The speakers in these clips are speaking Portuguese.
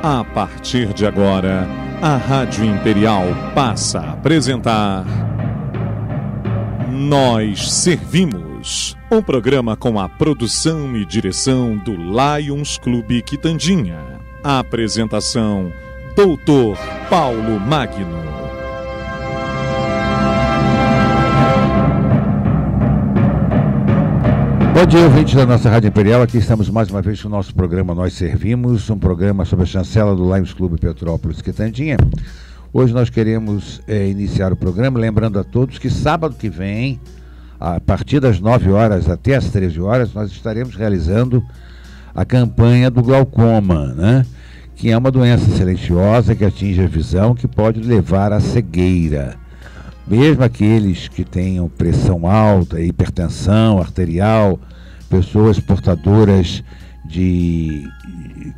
A partir de agora, a Rádio Imperial passa a apresentar Nós Servimos, um programa com a produção e direção do Lions Clube Quitandinha. A apresentação, Dr. Paulo Magno. Bom dia, ouvintes da nossa Rádio Imperial. Aqui estamos mais uma vez com o nosso programa Nós Servimos, um programa sobre a chancela do Lions Clube Petrópolis Quitandinha. Hoje nós queremos iniciar o programa lembrando a todos que sábado que vem, a partir das 9 horas até as 13 horas, nós estaremos realizando a campanha do glaucoma, né? Que é uma doença silenciosa que atinge a visão, que pode levar à cegueira. Mesmo aqueles que tenham pressão alta, hipertensão arterial, pessoas portadoras de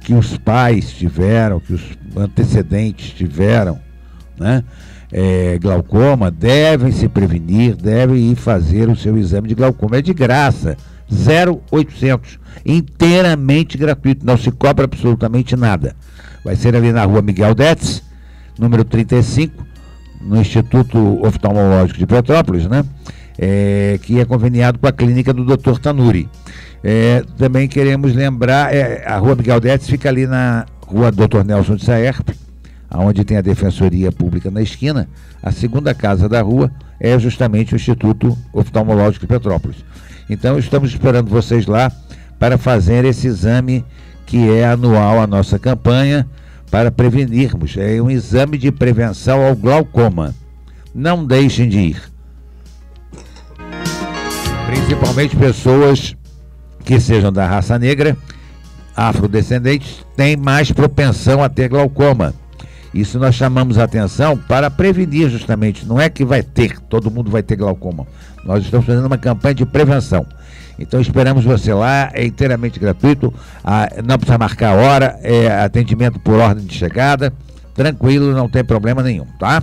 que os pais tiveram, que os antecedentes tiveram, né? Glaucoma, devem se prevenir, devem ir fazer o seu exame de glaucoma. É de graça, 0800, inteiramente gratuito, não se cobra absolutamente nada. Vai ser ali na rua Miguel Detz, número 35, no Instituto Oftalmológico de Petrópolis, né? Que é conveniado com a clínica do Dr. Tanuri. Também queremos lembrar, a rua Miguel Detz fica ali na rua Dr. Nelson de Saerp, onde tem a Defensoria Pública na esquina. A segunda casa da rua é justamente o Instituto Oftalmológico de Petrópolis. Então estamos esperando vocês lá para fazer esse exame que é anual a nossa campanha, para prevenirmos. É um exame de prevenção ao glaucoma. Não deixem de ir. Principalmente pessoas que sejam da raça negra, afrodescendentes, têm mais propensão a ter glaucoma. Isso nós chamamos a atenção para prevenir justamente. Não é que vai ter, todo mundo vai ter glaucoma. Nós estamos fazendo uma campanha de prevenção. Então esperamos você lá, é inteiramente gratuito, não precisa marcar a hora, é atendimento por ordem de chegada, tranquilo, não tem problema nenhum, tá?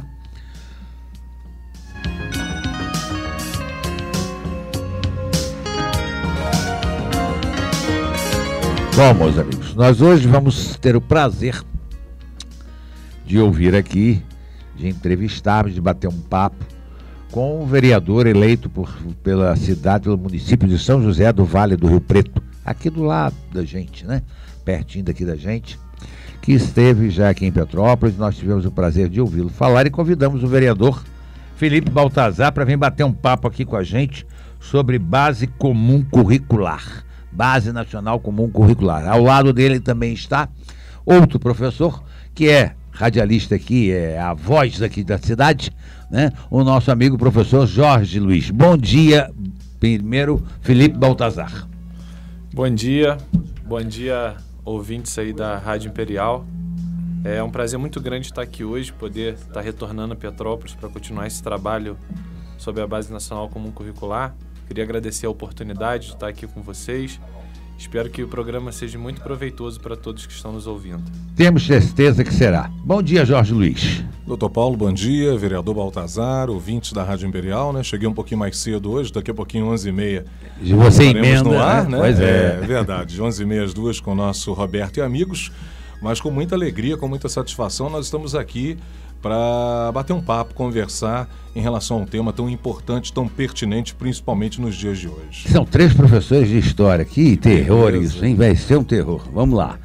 Bom, meus amigos, nós hoje vamos ter o prazer de ouvir aqui, de entrevistar, de bater um papo com um vereador eleito pela cidade, pelo município de São José do Vale do Rio Preto, aqui do lado da gente, né? Pertinho daqui da gente, que esteve já aqui em Petrópolis. Nós tivemos o prazer de ouvi-lo falar e convidamos o vereador Felipe Baltazar para vir bater um papo aqui com a gente sobre base comum curricular, base nacional comum curricular. Ao lado dele também está outro professor que é radialista aqui, é a voz aqui da cidade, né? O nosso amigo professor Jorge Luiz. Bom dia, primeiro, Felipe Baltazar. Bom dia, ouvintes aí da Rádio Imperial. É um prazer muito grande estar aqui hoje, poder estar retornando a Petrópolis para continuar esse trabalho sobre a Base Nacional Comum Curricular. Queria agradecer a oportunidade de estar aqui com vocês. Espero que o programa seja muito proveitoso para todos que estão nos ouvindo. Temos certeza que será. Bom dia, Jorge Luiz. Doutor Paulo, bom dia. Vereador Baltazar, ouvintes da Rádio Imperial, né? Cheguei um pouquinho mais cedo hoje, daqui a pouquinho, 11h30. E você emenda, no ar, né? Pois é verdade, de 11h30 às 2h com o nosso Roberto e amigos, mas com muita alegria, com muita satisfação, nós estamos aqui para bater um papo, conversar em relação a um tema tão importante, tão pertinente, principalmente nos dias de hoje. São 3 professores de história, que terror isso, hein? Vai ser um terror. Vamos lá.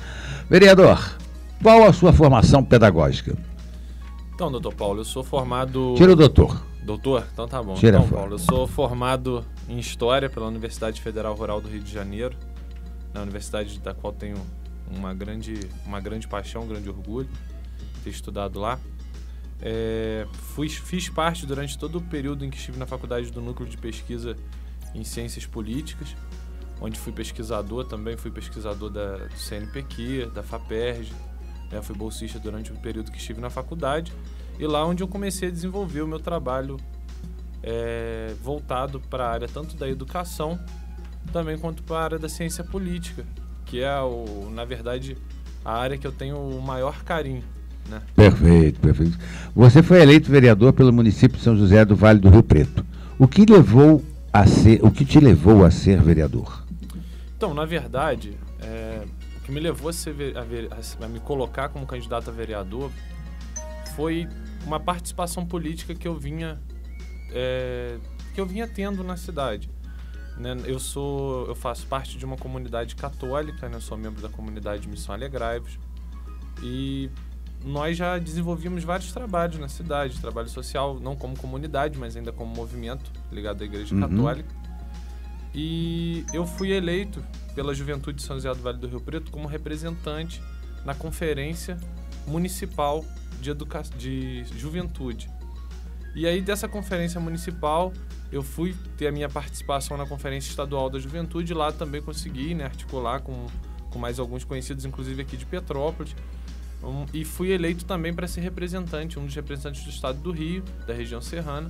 Vereador, qual a sua formação pedagógica? Então, doutor Paulo, eu sou formado... Tira o doutor. Doutor? Então tá bom. Tira então, fora. Paulo, eu sou formado em História pela Universidade Federal Rural do Rio de Janeiro, na universidade da qual tenho uma grande paixão, um grande orgulho de ter estudado lá. Fiz parte durante todo o período em que estive na faculdade do Núcleo de Pesquisa em Ciências Políticas, onde fui pesquisador também, fui pesquisador do CNPq, da FAPERJ, né? Fui bolsista durante o período que estive na faculdade, e lá onde eu comecei a desenvolver o meu trabalho voltado para a área tanto da educação, também quanto para a área da ciência política, que é, na verdade, a área que eu tenho o maior carinho. Né? Perfeito. Você foi eleito vereador pelo município de São José do Vale do Rio Preto. O que te levou a ser vereador? Então, na verdade, que me levou a me colocar como candidato a vereador foi uma participação política que eu vinha tendo na cidade. Né? Eu faço parte de uma comunidade católica, né? Eu sou membro da comunidade Missão Alegrai-vos, e nós já desenvolvimos vários trabalhos na cidade, trabalho social, não como comunidade, mas ainda como movimento ligado à Igreja Católica. E eu fui eleito pela Juventude de São José do Vale do Rio Preto como representante na Conferência Municipal de Juventude. E aí, dessa Conferência Municipal, eu fui ter a minha participação na Conferência Estadual da Juventude. Lá também consegui, né, articular com mais alguns conhecidos, inclusive aqui de Petrópolis. E fui eleito também para ser representante, um dos representantes do Estado do Rio, da região serrana,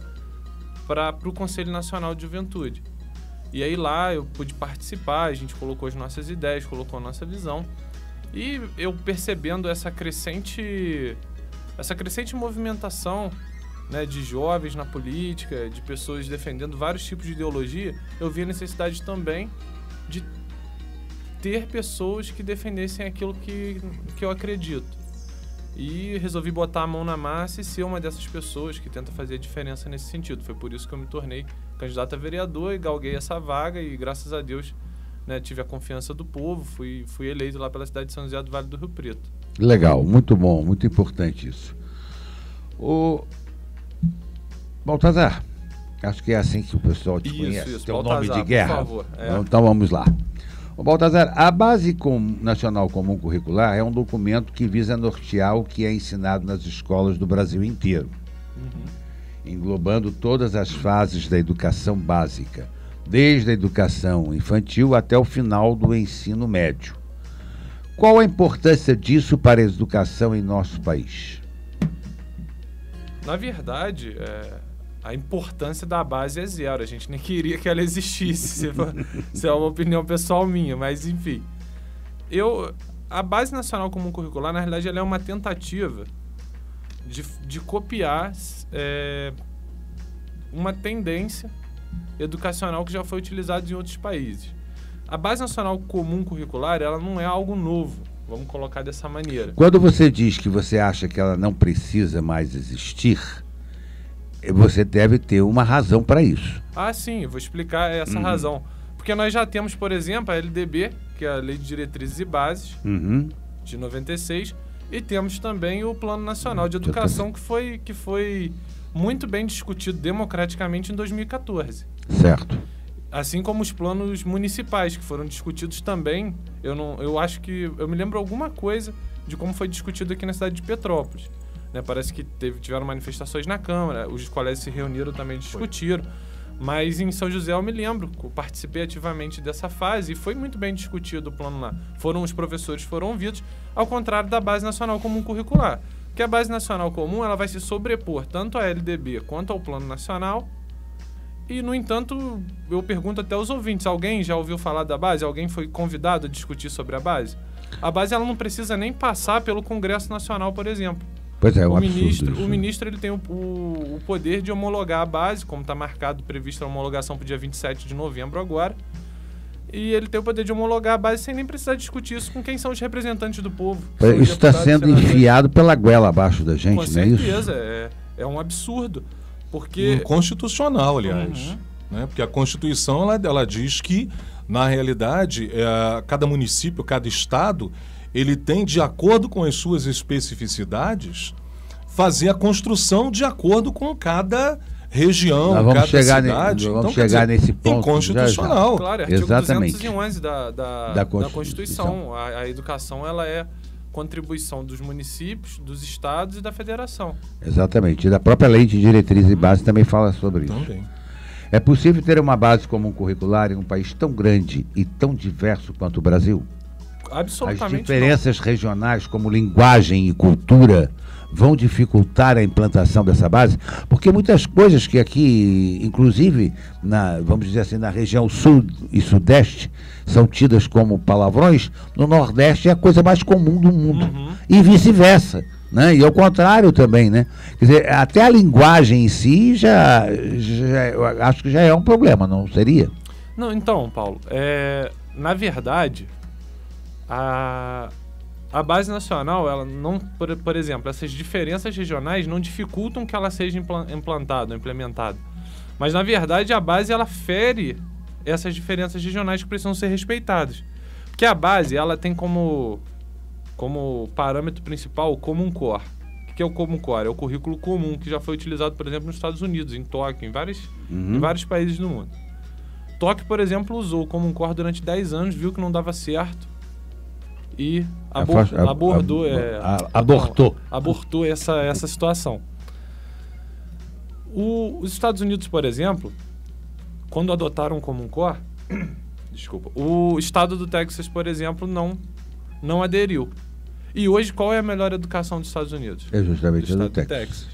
para o Conselho Nacional de Juventude. E aí lá eu pude participar, a gente colocou as nossas ideias, colocou a nossa visão. E eu percebendo essa crescente movimentação, né, de jovens na política, de pessoas defendendo vários tipos de ideologia, eu vi a necessidade também de ter pessoas que defendessem aquilo que eu acredito. E resolvi botar a mão na massa e ser uma dessas pessoas que tenta fazer a diferença nesse sentido. Foi por isso que eu me tornei candidato a vereador e galguei essa vaga e, graças a Deus, né, tive a confiança do povo, fui eleito lá pela cidade de São José do Vale do Rio Preto. Legal, muito bom, muito importante isso. O Baltazar, acho que é assim que o pessoal te conhece. Isso, Teu Baltazar, nome de guerra. por favor. Então vamos lá. O Baltazar, a Base Nacional Comum Curricular é um documento que visa nortear o que é ensinado nas escolas do Brasil inteiro, englobando todas as fases da educação básica, desde a educação infantil até o final do ensino médio. Qual a importância disso para a educação em nosso país? Na verdade, a importância da base é zero. A gente nem queria que ela existisse. Isso é uma opinião pessoal minha, mas enfim. A Base Nacional Comum Curricular, na realidade, ela é uma tentativa de copiar uma tendência educacional que já foi utilizada em outros países. A Base Nacional Comum Curricular, ela não é algo novo, vamos colocar dessa maneira. Quando você diz que você acha que ela não precisa mais existir, você deve ter uma razão para isso. Ah, sim, eu vou explicar essa razão. Porque nós já temos, por exemplo, a LDB, que é a Lei de Diretrizes e Bases, de 96, e temos também o Plano Nacional de Educação, que foi muito bem discutido democraticamente em 2014. Certo. Assim como os planos municipais, que foram discutidos também. Eu acho que eu me lembro alguma coisa de como foi discutido aqui na cidade de Petrópolis. Né, parece que tiveram manifestações na Câmara, os colégios se reuniram também, discutiram. Mas em São José eu me lembro, eu participei ativamente dessa fase e foi muito bem discutido o plano lá. Os professores foram ouvidos, ao contrário da Base Nacional Comum Curricular. Porque a Base Nacional Comum ela vai se sobrepor tanto à LDB quanto ao Plano Nacional. E, no entanto, eu pergunto até aos ouvintes, alguém já ouviu falar da Base? Alguém foi convidado a discutir sobre a Base? A Base ela não precisa nem passar pelo Congresso Nacional, por exemplo. Pois é, o ministro ele tem o poder de homologar a base, como está previsto a homologação para o dia 27 de novembro agora. E ele tem o poder de homologar a base sem nem precisar discutir isso com quem são os representantes do povo. Isso está sendo enfiado pela goela abaixo da gente, com não é isso? Com certeza, é um absurdo. Porque... Inconstitucional, aliás. Né? Porque a Constituição ela diz que, na realidade, cada município, cada estado... ele tem, de acordo com as suas especificidades, fazer a construção de acordo com cada região, cada cidade. Vamos chegar nesse ponto. Inconstitucional. Claro, artigo exatamente. 211 da Constituição. A educação ela é contribuição dos municípios, dos estados e da federação. Exatamente. E da própria Lei de Diretrizes e Bases também fala sobre isso. Também. É possível ter uma base comum curricular em um país tão grande e tão diverso quanto o Brasil? Absolutamente. As diferenças regionais, como linguagem e cultura, vão dificultar a implantação dessa base? Porque muitas coisas que aqui, inclusive, vamos dizer assim, na região sul e sudeste, são tidas como palavrões, no Nordeste é a coisa mais comum do mundo. E vice-versa. Né? E ao contrário também, né? Quer dizer, até a linguagem em si eu acho que já é um problema, não seria? Não, então, Paulo, na verdade... A base nacional, ela não, por exemplo, essas diferenças regionais não dificultam que ela seja implantada, implementada. Mas, na verdade, a base, ela fere essas diferenças regionais que precisam ser respeitadas. Porque a base, ela tem como parâmetro principal o Common Core. O que é o Common Core? É o currículo comum que já foi utilizado, por exemplo, nos Estados Unidos, em Tóquio, em vários países do mundo. Tóquio, por exemplo, usou o Common Core durante 10 anos, viu que não dava certo e abortou essa situação. Os Estados Unidos, por exemplo, quando adotaram o Common Core, o estado do Texas, por exemplo, não aderiu. E hoje, qual é a melhor educação dos Estados Unidos? É justamente do Texas.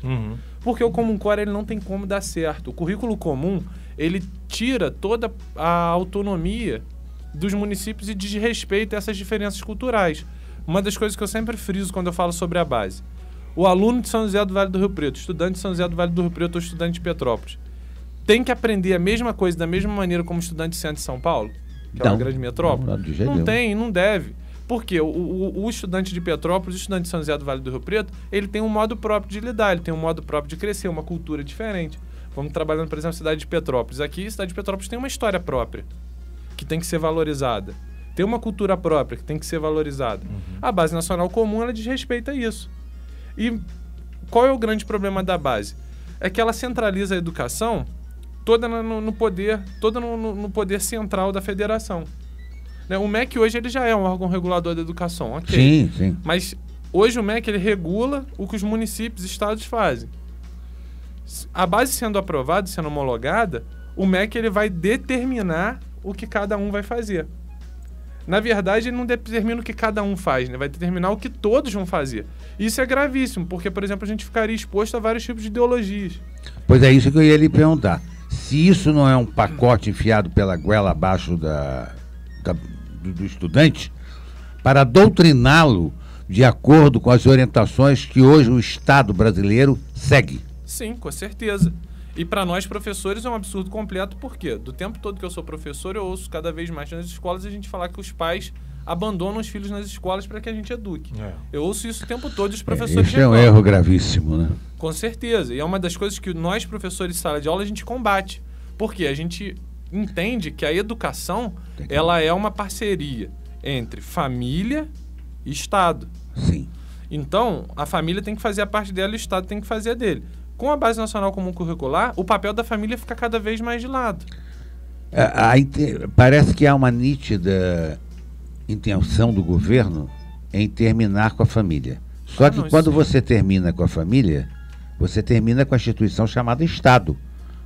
Porque o Common Core ele não tem como dar certo. O currículo comum, ele tira toda a autonomia dos municípios e desrespeita essas diferenças culturais. Uma das coisas que eu sempre friso quando eu falo sobre a base. O aluno de São José do Vale do Rio Preto, estudante de São José do Vale do Rio Preto ou estudante de Petrópolis, tem que aprender a mesma coisa da mesma maneira como estudante de centro de São Paulo, que é uma grande metrópole? Não tem, não deve. Porque o estudante de Petrópolis, o estudante de São José do Vale do Rio Preto, ele tem um modo próprio de lidar, ele tem um modo próprio de crescer, uma cultura diferente. Vamos trabalhando, por exemplo, na cidade de Petrópolis. Aqui, a cidade de Petrópolis tem uma história própria, que tem que ser valorizada. Tem uma cultura própria, que tem que ser valorizada. A Base Nacional Comum, ela desrespeita isso. E qual é o grande problema da base? É que ela centraliza a educação toda no poder central da federação. Né? O MEC hoje ele já é um órgão regulador da educação, ok? Sim. Mas hoje o MEC ele regula o que os municípios e estados fazem. A base sendo aprovada, sendo homologada, o MEC ele vai determinar o que cada um vai fazer. Na verdade, ele não determina o que cada um faz, né? Vai determinar o que todos vão fazer. Isso é gravíssimo, porque, por exemplo, a gente ficaria exposto a vários tipos de ideologias. Pois é isso que eu ia lhe perguntar. Se isso não é um pacote enfiado pela goela abaixo do estudante, para doutriná-lo de acordo com as orientações que hoje o Estado brasileiro segue. Sim, com certeza. E para nós, professores, é um absurdo completo, porque do tempo todo que eu sou professor, eu ouço cada vez mais nas escolas a gente falar que os pais abandonam os filhos nas escolas para que a gente eduque. Eu ouço isso o tempo todo e os professores Isso é um erro gravíssimo, né? Com certeza. E é uma das coisas que nós, professores de sala de aula, a gente combate. Porque a gente entende que a educação, ela é uma parceria entre família e Estado. Sim. Então, a família tem que fazer a parte dela e o Estado tem que fazer a dele. Com a Base Nacional Comum Curricular, o papel da família fica cada vez mais de lado. Parece que há uma nítida intenção do governo em terminar com a família. Só que quando você termina com a família, você termina com a instituição chamada Estado.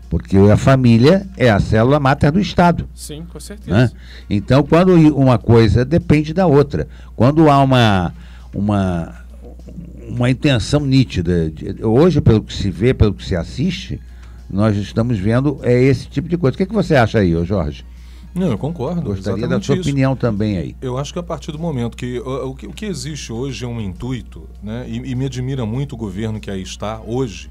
Porque a família é a célula máter do Estado. Sim, com certeza. Né? Então, quando uma coisa depende da outra. Quando há uma intenção nítida. Hoje, pelo que se vê, pelo que se assiste, nós estamos vendo esse tipo de coisa. O que você acha aí, Jorge? Não, eu concordo. Gostaria da sua opinião também aí. Eu acho que a partir do momento que o que existe hoje é um intuito, né? E me admira muito o governo que aí está hoje,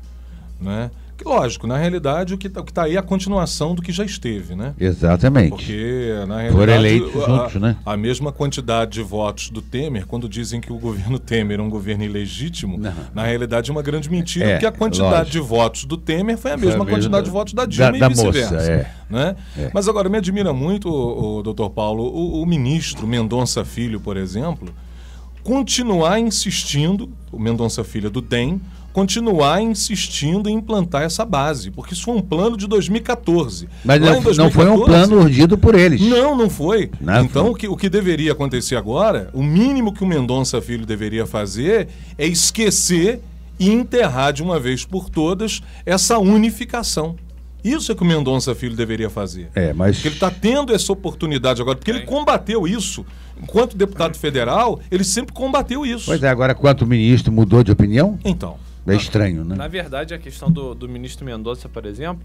né? Que, lógico, na realidade o que está aí é a continuação do que já esteve, né? Exatamente. Porque, na realidade, foram eleitos juntos, né? A mesma quantidade de votos do Temer, quando dizem que o governo Temer é um governo ilegítimo, na realidade é uma grande mentira, porque a quantidade de votos do Temer foi a mesma quantidade de votos da Dilma e vice-versa. Né? Mas agora, me admira muito, o doutor Paulo, o ministro Mendonça Filho, por exemplo, continuar insistindo, o Mendonça Filho do DEM, continuar insistindo em implantar essa base, porque isso foi um plano de 2014. Mas não foi um plano urdido por eles. Não foi. Então, o que deveria acontecer agora, o mínimo que o Mendonça Filho deveria fazer é esquecer e enterrar de uma vez por todas essa unificação. Isso é que o Mendonça Filho deveria fazer. Porque ele está tendo essa oportunidade agora, porque ele combateu isso. Enquanto deputado federal, ele sempre combateu isso. Pois é, agora quanto o ministro mudou de opinião? Então. É estranho, né? Na verdade, a questão do ministro Mendonça, por exemplo,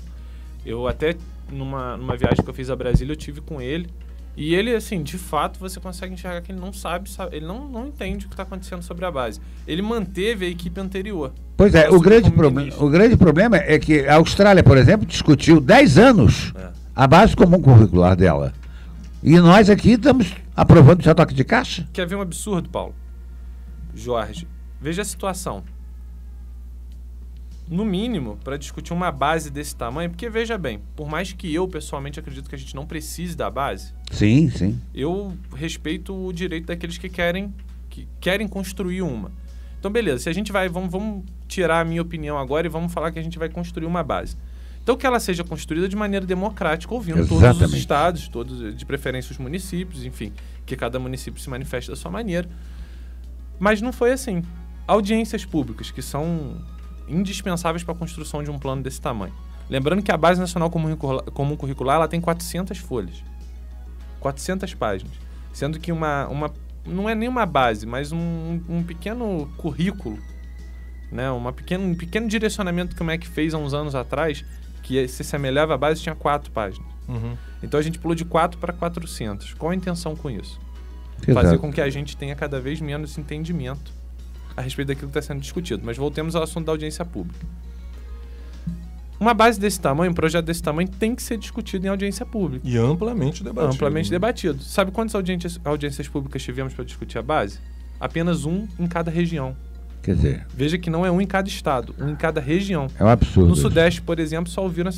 eu até, numa viagem que eu fiz a Brasília, eu tive com ele, e ele, assim, de fato, você consegue enxergar que ele não sabe ele não entende o que está acontecendo sobre a base. Ele manteve a equipe anterior. Pois é, o grande problema é que a Austrália, por exemplo, discutiu 10 anos a base comum curricular dela. E nós aqui estamos aprovando já toque de caixa? Quer ver um absurdo, Paulo? Jorge, veja a situação. No mínimo, para discutir uma base desse tamanho, porque veja bem, por mais que eu pessoalmente acredito que a gente não precise da base, sim, sim, eu respeito o direito daqueles que querem construir uma. Então, beleza, se a gente vai, vamos tirar a minha opinião agora e vamos falar que a gente vai construir uma base. Então, que ela seja construída de maneira democrática, ouvindo Exatamente. todos os estados, todos, de preferência os municípios, enfim, que cada município se manifeste da sua maneira. Mas não foi assim. Audiências públicas, que são indispensáveis para a construção de um plano desse tamanho. Lembrando que a Base Nacional Comum Curricular ela tem 400 folhas, 400 páginas, sendo que não é nem uma base, mas um pequeno currículo, né? Um pequeno direcionamento que o MEC fez há uns anos atrás, que se assemelhava à base, tinha 4 páginas. Uhum. Então a gente pulou de 4 para 400. Qual a intenção com isso? Exato. Fazer com que a gente tenha cada vez menos entendimento a respeito daquilo que está sendo discutido. Mas voltemos ao assunto da audiência pública. Uma base desse tamanho, um projeto desse tamanho, tem que ser discutido em audiência pública. E amplamente debatido. Amplamente debatido. Sabe quantas audiências públicas tivemos para discutir a base? Apenas um em cada região. Quer dizer, Veja que não é um em cada estado, um em cada região. é um absurdo. No Sudeste, por exemplo, só ouviram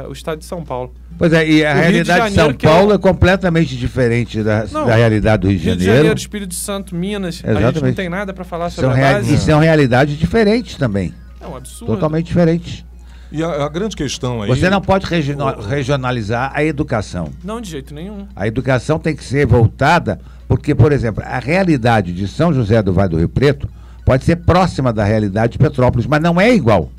o estado de São Paulo. Pois é, e a O Rio de realidade de Janeiro, São que é Paulo é completamente diferente da realidade do Rio de Rio de Janeiro. Janeiro, Espírito Santo, Minas, a gente Exatamente. não tem nada para falar sobre a base. E são realidades diferentes também. É um absurdo. Totalmente diferentes. E a grande questão aí... Você não pode regionalizar a educação. Não, de jeito nenhum. A educação tem que ser voltada, porque, por exemplo, a realidade de São José do Vale do Rio Preto pode ser próxima da realidade de Petrópolis, mas não é igual.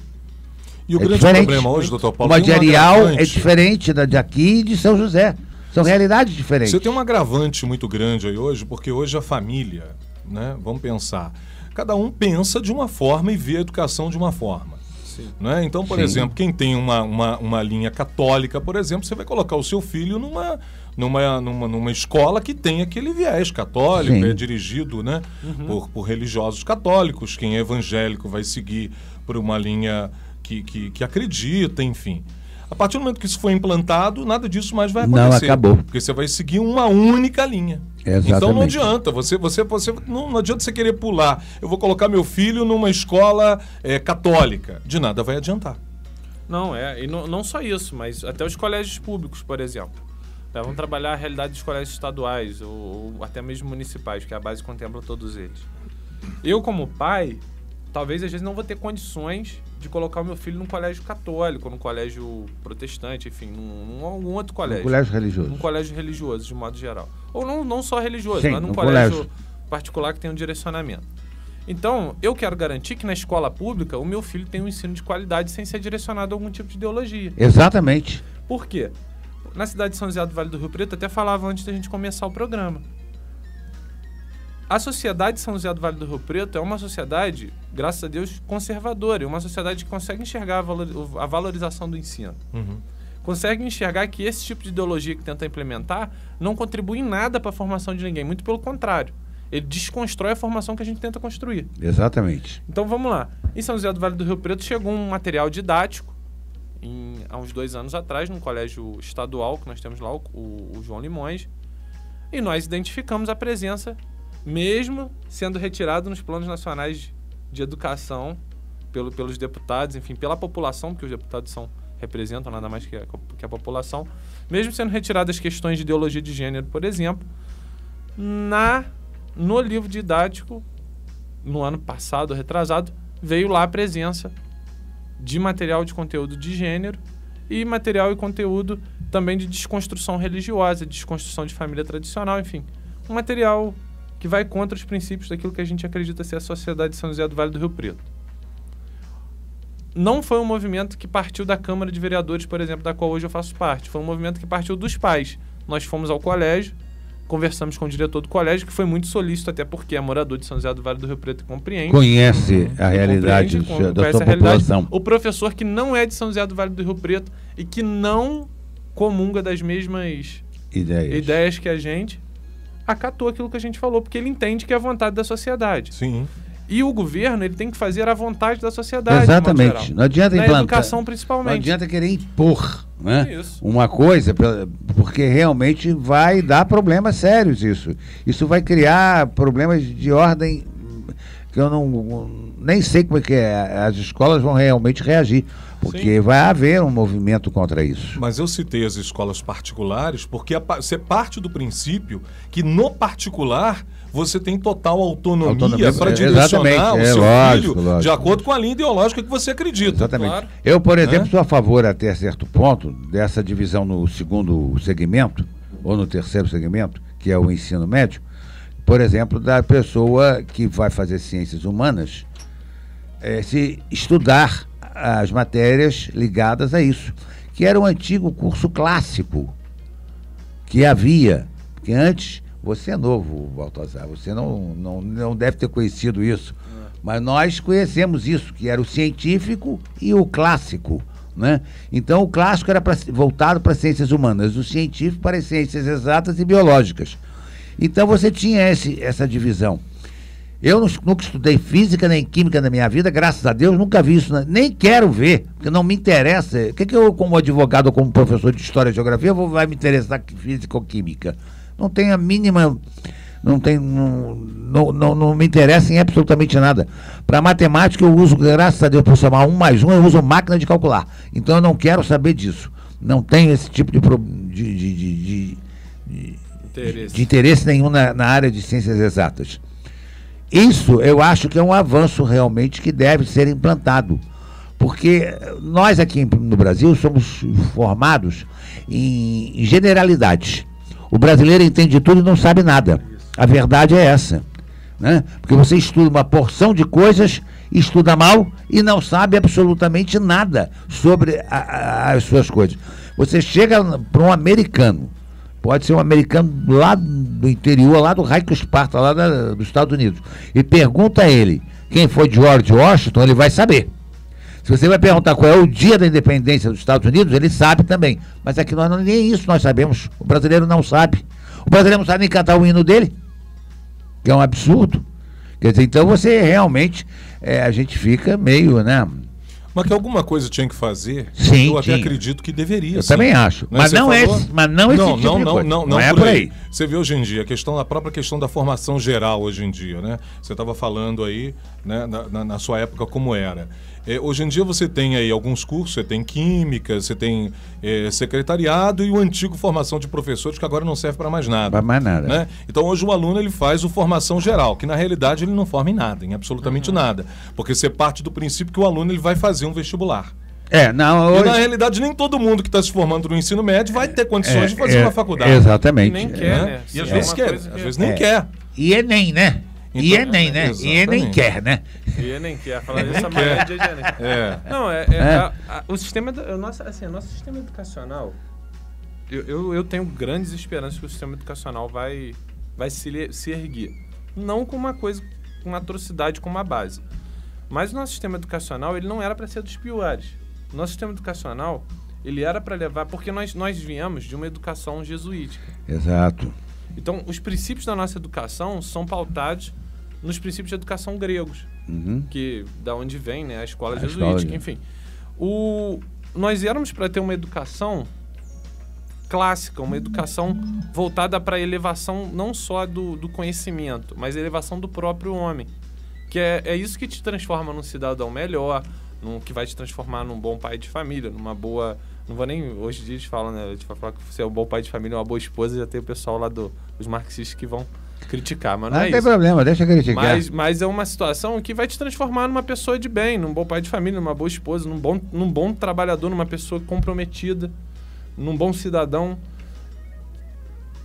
E o É grande diferente. problema hoje, doutor Paulo... Uma tem de Areal agravante. é diferente da de aqui e de São José. São realidades diferentes. Você tem um agravante muito grande aí hoje, porque hoje a família, né? Vamos pensar. Cada um pensa de uma forma e vê a educação de uma forma. Sim. Né? Então, por Sim. exemplo, quem tem uma linha católica, por exemplo, você vai colocar o seu filho numa escola que tem aquele viés católico, Sim. é dirigido, né, por religiosos católicos. Quem é evangélico vai seguir por uma linha que acredita, enfim. A partir do momento que isso foi implantado, nada disso mais vai acontecer. Não, acabou. Porque você vai seguir uma única linha. Exatamente. Então não adianta, não adianta você querer pular. Eu vou colocar meu filho numa escola católica. De nada vai adiantar. Não, e não só isso, mas até os colégios públicos, por exemplo. Vamos trabalhar a realidade dos colégios estaduais ou até mesmo municipais, que a base contempla todos eles. Eu, como pai, talvez às vezes não vou ter condições de colocar o meu filho num colégio católico, num colégio protestante, enfim, num algum outro colégio. Um colégio religioso. Num colégio religioso, de modo geral. Ou não só religioso, Sim, mas num num colégio particular que tem um direcionamento. Então, eu quero garantir que na escola pública o meu filho tenha um ensino de qualidade sem ser direcionado a algum tipo de ideologia. Exatamente. Por quê? Na cidade de São José do Vale do Rio Preto, até falava antes da gente começar o programa. A sociedade de São José do Vale do Rio Preto é uma sociedade, graças a Deus, conservadora. É uma sociedade que consegue enxergar a valorização do ensino. Uhum. Consegue enxergar que esse tipo de ideologia que tenta implementar não contribui em nada para a formação de ninguém. Muito pelo contrário. Ele desconstrói a formação que a gente tenta construir. Exatamente. Então vamos lá. Em São José do Vale do Rio Preto chegou um material didático há uns 2 anos atrás, num colégio estadual, que nós temos lá, o João Limões, e nós identificamos a presença, mesmo sendo retirado nos planos nacionais de educação pelos deputados, enfim, pela população, porque os deputados representam nada mais que a população, mesmo sendo retiradas questões de ideologia de gênero, por exemplo, no livro didático, no ano passado, retrasado, veio lá a presença de material de conteúdo de gênero e material e conteúdo também de desconstrução religiosa, desconstrução de família tradicional, enfim. Um material que vai contra os princípios daquilo que a gente acredita ser a sociedade de São José do Vale do Rio Preto. Não foi um movimento que partiu da Câmara de Vereadores, por exemplo, da qual hoje eu faço parte. Foi um movimento que partiu dos pais. Nós fomos ao colégio, conversamos com o diretor do colégio, que foi muito solícito, até porque é morador de São José do Vale do Rio Preto e compreende. Conhece a realidade da sua população. O professor que não é de São José do Vale do Rio Preto e que não comunga das mesmas ideias que a gente, acatou aquilo que a gente falou, porque ele entende que é a vontade da sociedade. Sim. E o governo, ele tem que fazer a vontade da sociedade. Exatamente. Não adianta na implantar. educação, principalmente. Não adianta querer impor né? Uma coisa, porque realmente vai dar problemas sérios isso. Isso vai criar problemas de ordem que eu nem sei como é que as escolas vão realmente reagir, porque vai haver um movimento contra isso. Mas eu citei as escolas particulares porque você parte do princípio que no particular você tem total autonomia para direcionar o seu filho de acordo com a linha ideológica que você acredita. Exatamente. Claro. Eu, por exemplo, sou a favor até certo ponto dessa divisão no segundo segmento ou no terceiro segmento, que é o ensino médio, por exemplo, da pessoa que vai fazer ciências humanas se estudar as matérias ligadas a isso, que era um antigo curso clássico que havia, que antes, você é novo, Baltazar, você não deve ter conhecido isso, mas nós conhecemos isso, que era o científico e o clássico, né? Então o clássico era voltado para ciências humanas, o científico para as ciências exatas e biológicas. Então você tinha essa divisão. Eu nunca estudei física nem química na minha vida, graças a Deus, nunca vi isso, nem quero ver, porque não me interessa. O que eu, como advogado ou como professor de História e Geografia, vai me interessar física ou química? Não tenho a mínima... Não me interessa em absolutamente nada. Para matemática eu uso, graças a Deus, para somar 1 mais 1, eu uso máquina de calcular. Então eu não quero saber disso. Não tenho esse tipo de interesse nenhum na área de ciências exatas. Isso eu acho que é um avanço realmente que deve ser implantado, porque nós aqui no Brasil somos formados em generalidades. O brasileiro entende tudo e não sabe nada. A verdade é essa, né? Porque você estuda uma porção de coisas, estuda mal e não sabe absolutamente nada sobre as suas coisas. Você chega para um americano, pode ser um americano lá do interior, lá do raio que Esparta, lá dos Estados Unidos, e pergunta a ele quem foi George Washington, ele vai saber. Se você vai perguntar qual é o dia da independência dos Estados Unidos, ele sabe também. Mas aqui nem isso nós sabemos. O brasileiro não sabe. O brasileiro não sabe nem cantar o hino dele, que é um absurdo. Quer dizer, então você realmente, a gente fica meio, né... Mas que alguma coisa tinha que fazer, sim, eu até acredito que deveria. Eu também acho. Né? Mas não é esse tipo de coisa. Não é por aí. Você vê hoje em dia a própria questão da formação geral hoje em dia, né? Você estava falando aí, né, na sua época como era. Hoje em dia você tem aí alguns cursos, você tem química, você tem secretariado e o antigo formação de professores que agora não serve para mais nada. Para mais nada. Né? Então hoje o aluno ele faz o formação geral, que na realidade ele não forma em nada, em absolutamente nada. Porque você parte do princípio que o aluno ele vai fazer um vestibular. E na realidade nem todo mundo que está se formando no ensino médio vai ter condições de fazer uma faculdade. Exatamente. E nem quer, né? E às vezes quer, às vezes nem quer. E Enem, né? Então, e Enem, né? Exatamente. E Enem quer, né? E Enem quer, falar dessa maneira de Enem. Não, o sistema, nosso sistema educacional, eu tenho grandes esperanças que o sistema educacional vai se erguer. Não com uma coisa, com uma atrocidade como a base. Mas o nosso sistema educacional, ele não era para ser dos piores. O nosso sistema educacional, ele era para levar... Porque nós viemos de uma educação jesuítica. Exato. Então, os princípios da nossa educação são pautados nos princípios de educação gregos, que da onde vem, né, a escola jesuítica, enfim. Nós éramos para ter uma educação clássica, uma educação voltada para a elevação não só do conhecimento, mas a elevação do próprio homem, que é isso que te transforma num cidadão melhor, que vai te transformar num bom pai de família, numa boa... Não vou nem... Hoje em dia eles falam, né? A gente vai falar que você é um bom pai de família, uma boa esposa, já tem o pessoal lá os marxistas que vão criticar, mas não é isso. Não tem problema, deixa criticar. Mas é uma situação que vai te transformar numa pessoa de bem, num bom pai de família, numa boa esposa, num bom trabalhador, numa pessoa comprometida, num bom cidadão.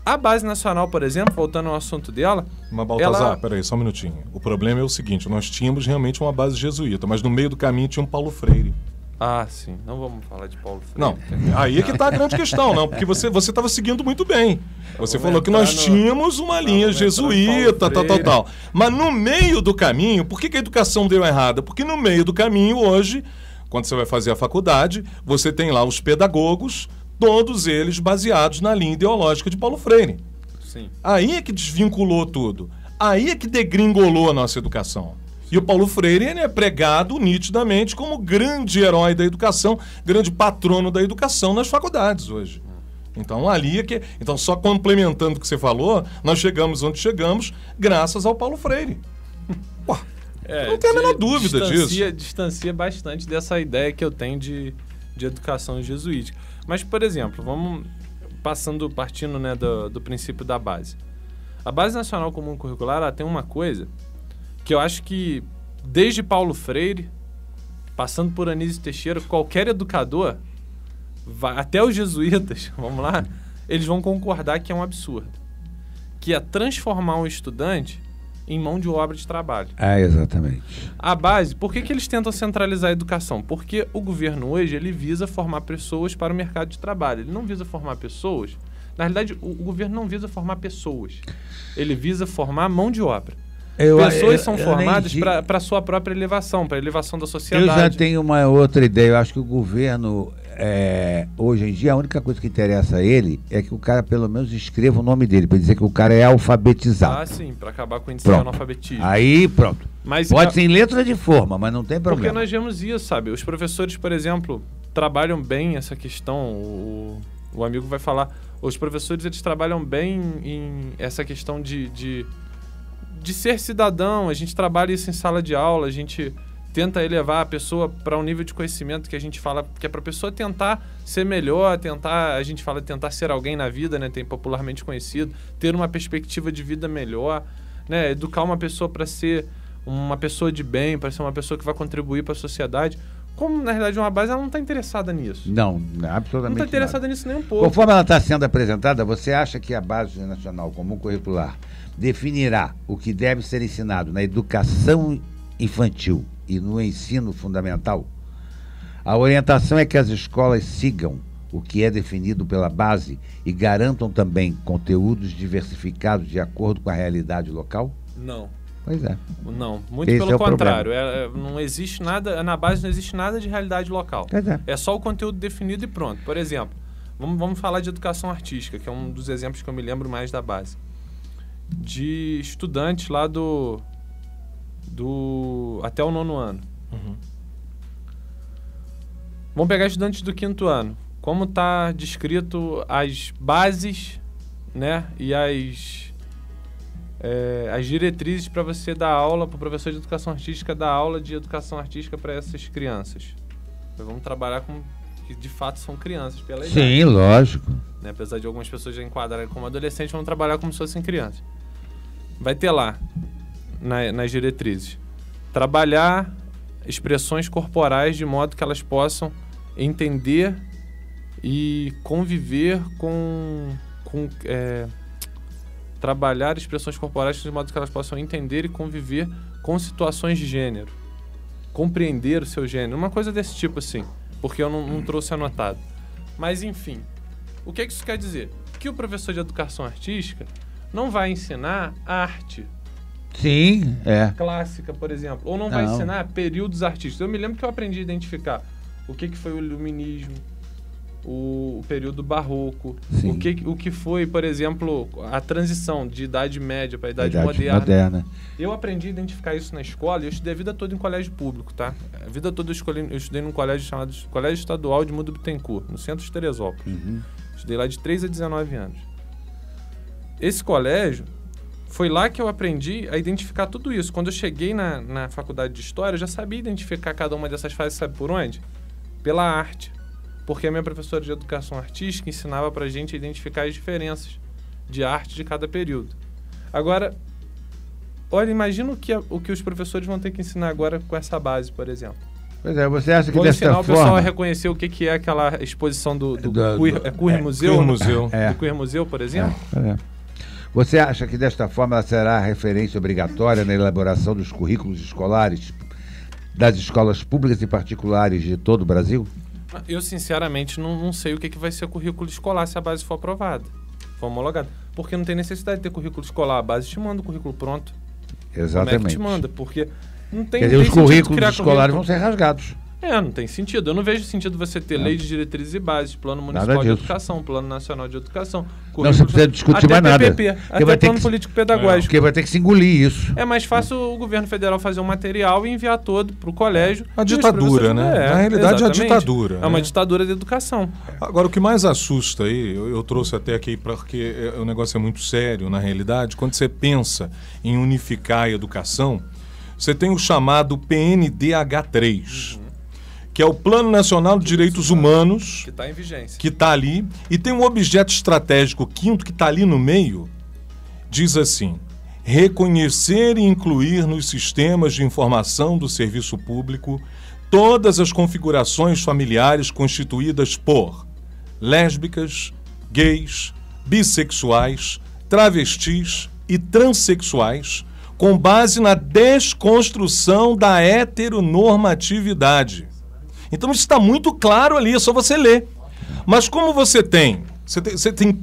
A Base Nacional, por exemplo, voltando ao assunto dela... Mas, Baltazar, peraí, só um minutinho. O problema é o seguinte, nós tínhamos realmente uma base jesuíta, mas no meio do caminho tinha um Paulo Freire. Ah, sim. Não vamos falar de Paulo Freire. Não, aí é que está a grande questão, não, porque você estava seguindo muito bem. Você falou que nós tínhamos uma linha jesuíta, tal. Mas no meio do caminho, por que a educação deu errada? Porque no meio do caminho, hoje, quando você vai fazer a faculdade, você tem lá os pedagogos, todos eles baseados na linha ideológica de Paulo Freire. Sim. Aí é que desvinculou tudo. Aí é que degringolou a nossa educação. E o Paulo Freire ele é pregado nitidamente como grande herói da educação, grande patrono da educação nas faculdades hoje. Então, ali é que. Então, só complementando o que você falou, nós chegamos onde chegamos graças ao Paulo Freire. Pô, não tem a menor dúvida disso. Distancia bastante dessa ideia que eu tenho de educação jesuítica. Mas, por exemplo, vamos partindo, né, do princípio da base. A Base Nacional Comum Curricular, ela tem uma coisa que eu acho que, desde Paulo Freire, passando por Anísio Teixeira, qualquer educador, até os jesuítas, vamos lá, eles vão concordar que é um absurdo. Que é transformar um estudante em mão de obra de trabalho. Exatamente. A base, por que eles tentam centralizar a educação? Porque o governo hoje, ele visa formar pessoas para o mercado de trabalho. Ele não visa formar pessoas... Na realidade, o governo não visa formar pessoas. Ele visa formar mão de obra. Pessoas são formadas para a sua própria elevação, para a elevação da sociedade. Eu já tenho uma outra ideia. Eu acho que o governo, hoje em dia, a única coisa que interessa a ele é que o cara pelo menos escreva o nome dele, para dizer que o cara é alfabetizado. Sim, para acabar com o índice de analfabetismo. Aí, pronto. Mas pode ser em letra de forma, mas não tem problema. Porque nós vemos isso, sabe? Os professores, por exemplo, trabalham bem essa questão. O amigo vai falar... Os professores, eles trabalham bem em essa questão de ser cidadão. A gente trabalha isso em sala de aula, a gente tenta elevar a pessoa para um nível de conhecimento que a gente fala que é para a pessoa tentar ser melhor, a gente fala tentar ser alguém na vida, né, tem popularmente conhecido, ter uma perspectiva de vida melhor, né, educar uma pessoa para ser uma pessoa de bem, para ser uma pessoa que vai contribuir para a sociedade. Como, na realidade, uma base, ela não está interessada nisso. Não, absolutamente não está interessada nisso nem um pouco. Conforme ela está sendo apresentada, você acha que a Base Nacional Comum Curricular definirá o que deve ser ensinado na educação infantil e no ensino fundamental? A orientação é que as escolas sigam o que é definido pela base e garantam também conteúdos diversificados de acordo com a realidade local? Não. Pois é. Não, muito pelo contrário. Não existe nada, na base não existe nada de realidade local. É só o conteúdo definido e pronto. Por exemplo, vamos falar de educação artística, que é um dos exemplos que eu me lembro mais da base. De estudantes lá até o 9º ano. Uhum. Vamos pegar estudantes do 5º ano. Como está descrito as bases, né, e as diretrizes para você dar aula, para o professor de educação artística dar aula de educação artística para essas crianças. Então, vamos trabalhar com que de fato são crianças pela idade. Sim, lógico. Né? Apesar de algumas pessoas já enquadrarem como adolescentes, vamos trabalhar como se fossem crianças. Vai ter lá, nas diretrizes, trabalhar expressões corporais de modo que elas possam entender e conviver trabalhar expressões corporais de modo que elas possam entender e conviver com situações de gênero. Compreender o seu gênero. Uma coisa desse tipo, assim. Porque eu não trouxe anotado. Mas, enfim. O que isso quer dizer? Que o professor de educação artística não vai ensinar arte. Sim, clássica, por exemplo. Ou não vai ensinar períodos artísticos. Eu me lembro que eu aprendi a identificar o que foi o iluminismo, o período barroco, o que foi, por exemplo, a transição de Idade Média para a Idade Moderna. Eu aprendi a identificar isso na escola e eu estudei a vida toda em colégio público, tá? A vida toda eu estudei num colégio chamado Colégio Estadual de Mundo Bittencourt, no centro de Teresópolis. Uhum. Estudei lá de 3 a 19 anos. Esse colégio, foi lá que eu aprendi a identificar tudo isso. Quando eu cheguei na faculdade de História, eu já sabia identificar cada uma dessas fases, sabe por onde? Pela arte. Porque a minha professora de educação artística ensinava pra gente a identificar as diferenças de arte de cada período. Agora, olha, imagina o que os professores vão ter que ensinar agora com essa base, por exemplo. Pois é, você acha que vão dessa ensinar forma... o pessoal a reconhecer o que é aquela exposição do Queer Museu? Queer Museu. Do Queer Museu, por exemplo? Você acha que desta forma ela será referência obrigatória na elaboração dos currículos escolares das escolas públicas e particulares de todo o Brasil? Eu, sinceramente, não sei o que vai ser currículo escolar se a base for aprovada, for homologada. Porque não tem necessidade de ter currículo escolar. A base te manda o currículo pronto. Exatamente. Como é que te manda? Porque não tem... Quer dizer, os currículos escolares vão ser rasgados. Não tem sentido. Eu não vejo sentido você ter lei de diretrizes e bases, plano municipal de educação, plano nacional de educação. Não, você precisa discutir mais nada. Até plano político pedagógico. Porque vai ter que se engolir isso. É mais fácil o governo federal fazer um material e enviar todo para o colégio. A ditadura, né? Na realidade, é a ditadura. É uma ditadura da educação. Agora, o que mais assusta aí, eu trouxe até aqui, porque o negócio é muito sério, na realidade, quando você pensa em unificar a educação, você tem o chamado PNDH3, que é o Plano Nacional de Direitos Humanos, que está em vigência, que está ali, e tem um objeto estratégico quinto que está ali no meio, diz assim: reconhecer e incluir nos sistemas de informação do serviço público todas as configurações familiares constituídas por lésbicas, gays, bissexuais, travestis e transexuais, com base na desconstrução da heteronormatividade. Então isso está muito claro ali, é só você ler. Mas como você tem